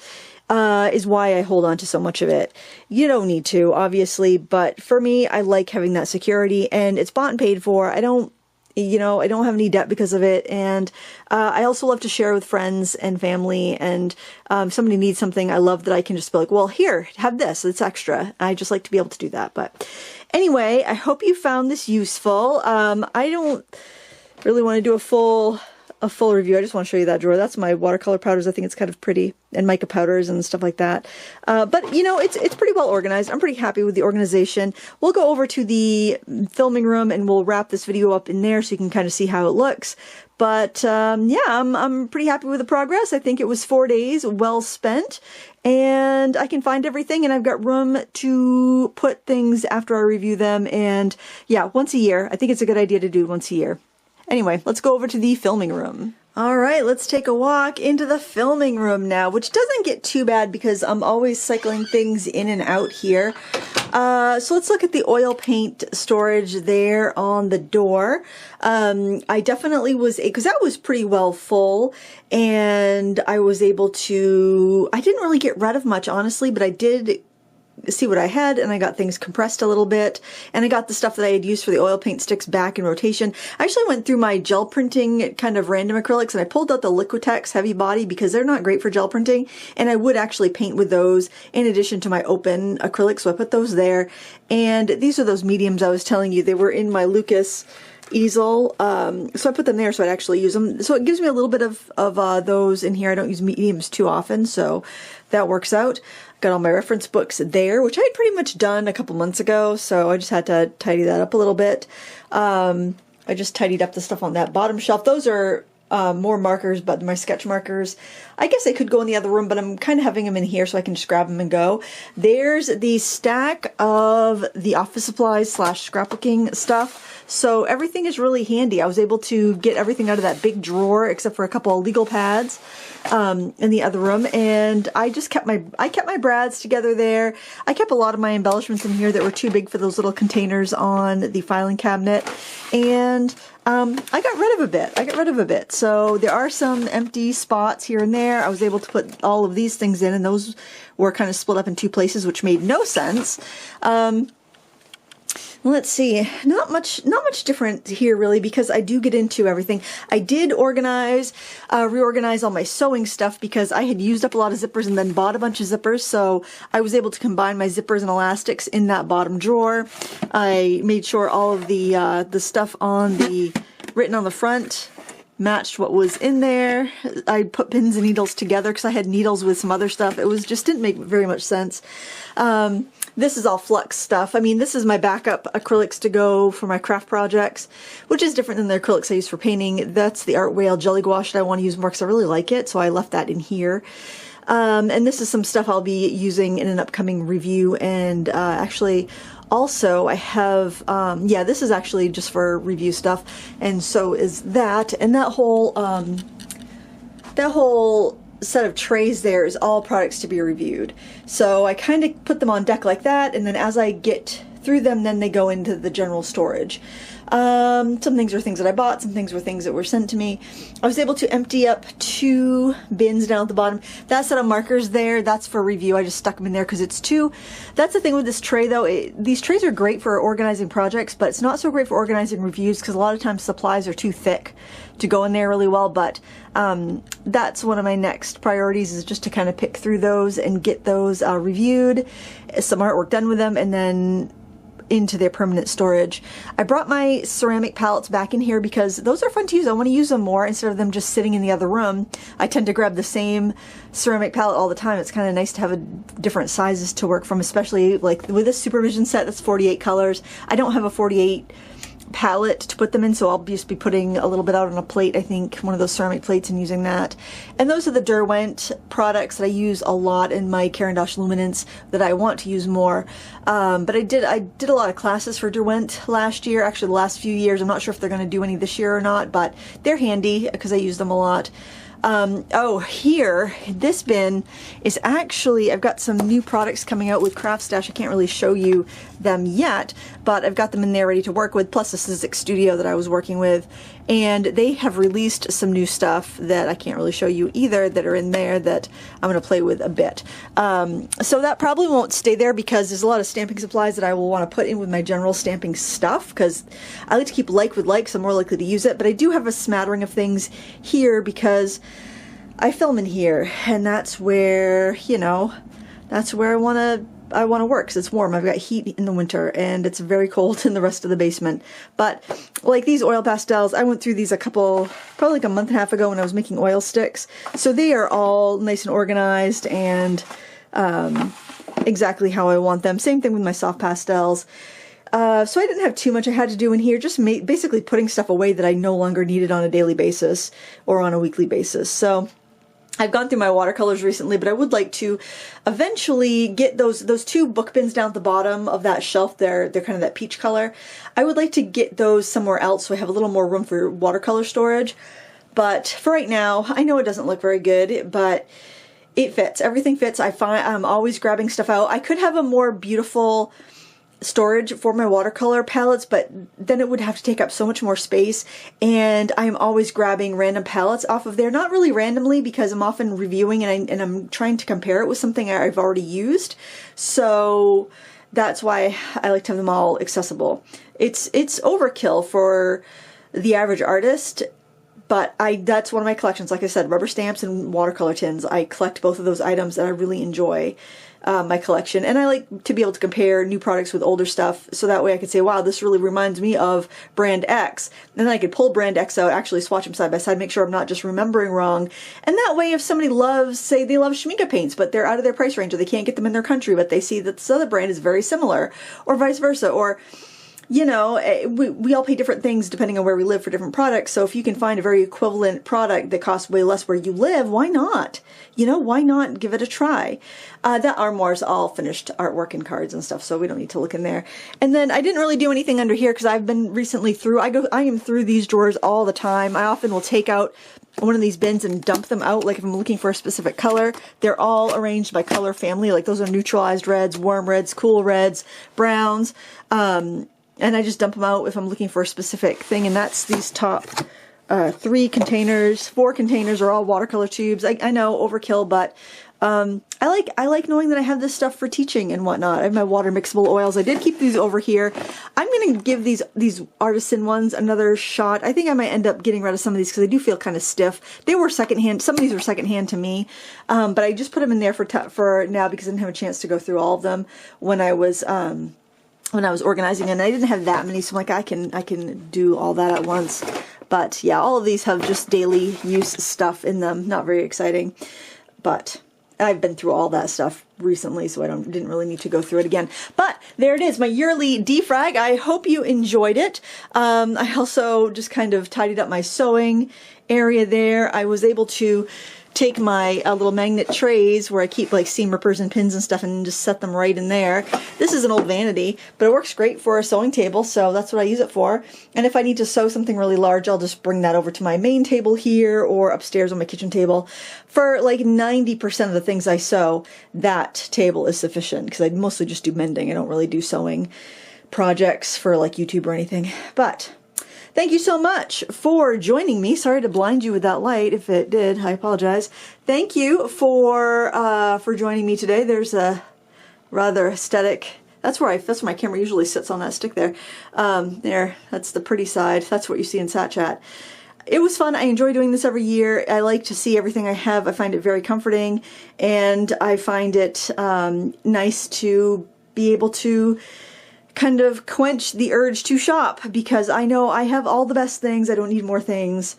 is why I hold on to so much of it. You don't need to, obviously, but for me, I like having that security, and it's bought and paid for. I don't have any debt because of it, and I also love to share with friends and family, and if somebody needs something, I love that I can just be like, well, here, have this, it's extra. I just like to be able to do that. But anyway, I hope you found this useful. I don't really want to do a full review. I just want to show you that drawer. That's my watercolor powders. I think it's kind of pretty, and mica powders and stuff like that. But you know, it's pretty well organized. I'm pretty happy with the organization. We'll go over to the filming room and we'll wrap this video up in there so you can kind of see how it looks. But yeah, I'm pretty happy with the progress. I think it was 4 days well spent, and I can find everything, and I've got room to put things after I review them. And yeah, once a year. I think it's a good idea to do once a year. Anyway, let's go over to the filming room. All right, let's take a walk into the filming room now, which doesn't get too bad because I'm always cycling things in and out here. So let's look at the oil paint storage there on the door. I definitely was, because that was pretty well full, and I was able to, I didn't really get rid of much, honestly, but I did see what I had, and I got things compressed a little bit, and I got the stuff that I had used for the oil paint sticks back in rotation. I actually went through my gel printing kind of random acrylics, and I pulled out the Liquitex heavy body because they're not great for gel printing, and I would actually paint with those in addition to my open acrylics, so I put those there. And these are those mediums I was telling you. They were in my Lucas easel, so I put them there so I'd actually use them. So it gives me a little bit of those in here. I don't use mediums too often, so that works out. Got all my reference books there, which I had pretty much done a couple months ago, so I just had to tidy that up a little bit. I just tidied up the stuff on that bottom shelf. Those are more markers, but my sketch markers, I guess they could go in the other room, but I'm kind of having them in here so I can just grab them and go. There's the stack of the office supplies / scrapbooking stuff. So everything is really handy. I was able to get everything out of that big drawer except for a couple of legal pads in the other room, and I just kept my brads together there. I kept a lot of my embellishments in here that were too big for those little containers on the filing cabinet, and I got rid of a bit. So there are some empty spots here and there. I was able to put all of these things in, and those were kind of split up in two places, which made no sense. Let's see, not much different here really, because I do get into everything. I did reorganize all my sewing stuff because I had used up a lot of zippers and then bought a bunch of zippers, so I was able to combine my zippers and elastics in that bottom drawer. I made sure all of the stuff written on the front matched what was in there. I put pins and needles together because I had needles with some other stuff. It just didn't make very much sense. This is all flux stuff. I mean, this is my backup acrylics to go for my craft projects, which is different than the acrylics I use for painting. That's the Art Whale Jelly Gouache that I want to use more because I really like it, so I left that in here. And this is some stuff I'll be using in an upcoming review, and actually also I have, yeah, this is actually just for review stuff, and so is that, and that whole set of trays there is all products to be reviewed. So I kind of put them on deck like that, and then as I get through them, then they go into the general storage. Some things were things that I bought, some things were things that were sent to me. I was able to empty up 2 bins down at the bottom. That set of markers there, that's for review. I just stuck them in there because it's 2. That's the thing with this tray though. These trays are great for organizing projects, but it's not so great for organizing reviews because a lot of times supplies are too thick to go in there really well. But that's one of my next priorities, is just to kind of pick through those and get those reviewed, some artwork done with them, and then into their permanent storage. I brought my ceramic palettes back in here because those are fun to use. I want to use them more instead of them just sitting in the other room. I tend to grab the same ceramic palette all the time. It's kind of nice to have different sizes to work from, especially like with this supervision set that's 48 colors. I don't have a 48 palette to put them in, so I'll just be putting a little bit out on a plate, I think, one of those ceramic plates, and using that. And those are the Derwent products that I use a lot in my Caran d'Ache luminance that I want to use more. But I did a lot of classes for Derwent last year, actually the last few years. I'm not sure if they're going to do any this year or not, but they're handy because I use them a lot. Oh, here, this bin is actually, I've got some new products coming out with Craft Stash. I can't really show you them yet, but I've got them in there ready to work with, plus the Sizzix Studio that I was working with. And they have released some new stuff that I can't really show you either that are in there that I'm going to play with a bit. So that probably won't stay there because there's a lot of stamping supplies that I will want to put in with my general stamping stuff, because I like to keep like with like, so I'm more likely to use it. But I do have a smattering of things here because I film in here, and that's where, you know, that's where I want to work, because it's warm. I've got heat in the winter and it's very cold in the rest of the basement. But like these oil pastels, I went through these probably like a month and a half ago when I was making oil sticks. So they are all nice and organized and exactly how I want them. Same thing with my soft pastels. So I didn't have too much I had to do in here, just basically putting stuff away that I no longer needed on a daily basis or on a weekly basis. So I've gone through my watercolors recently, but I would like to eventually get those 2 book bins down at the bottom of that shelf. They're kind of that peach color. I would like to get those somewhere else so I have a little more room for watercolor storage. But for right now, I know it doesn't look very good, but it fits. Everything fits. I find I'm always grabbing stuff out. I could have a more beautiful storage for my watercolor palettes, but then it would have to take up so much more space, and I'm always grabbing random palettes off of there. Not really randomly, because I'm often reviewing and I'm trying to compare it with something I've already used, so that's why I like to have them all accessible. It's overkill for the average artist, but that's one of my collections. Like I said, rubber stamps and watercolor tins. I collect both of those items and I really enjoy my collection. And I like to be able to compare new products with older stuff, so that way I could say, wow, this really reminds me of brand X. And then I could pull brand X out, actually swatch them side by side, make sure I'm not just remembering wrong. And that way, if somebody say they love Schmincke paints, but they're out of their price range, or they can't get them in their country, but they see that this other brand is very similar, or vice versa, or you know, we all pay different things depending on where we live for different products. So if you can find a very equivalent product that costs way less where you live, why not? You know, why not give it a try? That armoire's all finished artwork and cards and stuff, so we don't need to look in there. And then I didn't really do anything under here because I've been recently through, I am through these drawers all the time. I often will take out one of these bins and dump them out, like if I'm looking for a specific color. They're all arranged by color family, like those are neutralized reds, warm reds, cool reds, browns, and I just dump them out if I'm looking for a specific thing. And that's these top 4 containers are all watercolor tubes. I know, overkill, but I like knowing that I have this stuff for teaching and whatnot. I have my water mixable oils. I did keep these over here. I'm going to give these artisan ones another shot. I think I might end up getting rid of some of these because they do feel kind of stiff. They were secondhand. Some of these were secondhand to me, but I just put them in there for now because I didn't have a chance to go through all of them when I was organizing, and I didn't have that many, so I'm like, I can do all that at once. But yeah, all of these have just daily use stuff in them. Not very exciting, but I've been through all that stuff recently, so I didn't really need to go through it again. But there it is, my yearly defrag. I hope you enjoyed it. I also just kind of tidied up my sewing area there. I was able to take my little magnet trays where I keep like seam rippers and pins and stuff and just set them right in there. This is an old vanity, but it works great for a sewing table, so that's what I use it for. And if I need to sew something really large, I'll just bring that over to my main table here or upstairs on my kitchen table. For like 90% of the things I sew, that table is sufficient because I mostly just do mending. I don't really do sewing projects for like YouTube or anything. But Thank you so much for joining me. Sorry to blind you with that light. If it did, I apologize. Thank you for joining me today. There's a rather aesthetic. That's where my camera usually sits, on that stick there. There, that's the pretty side. That's what you see in SatChat. It was fun. I enjoy doing this every year. I like to see everything I have. I find it very comforting, and I find it nice to be able to kind of quench the urge to shop, because I know I have all the best things. I don't need more things.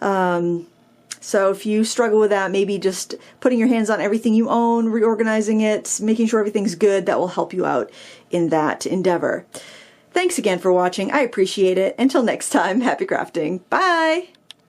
So if you struggle with that, maybe just putting your hands on everything you own, reorganizing it, making sure everything's good, that will help you out in that endeavor. Thanks again for watching. I appreciate it. Until next time, happy crafting. Bye!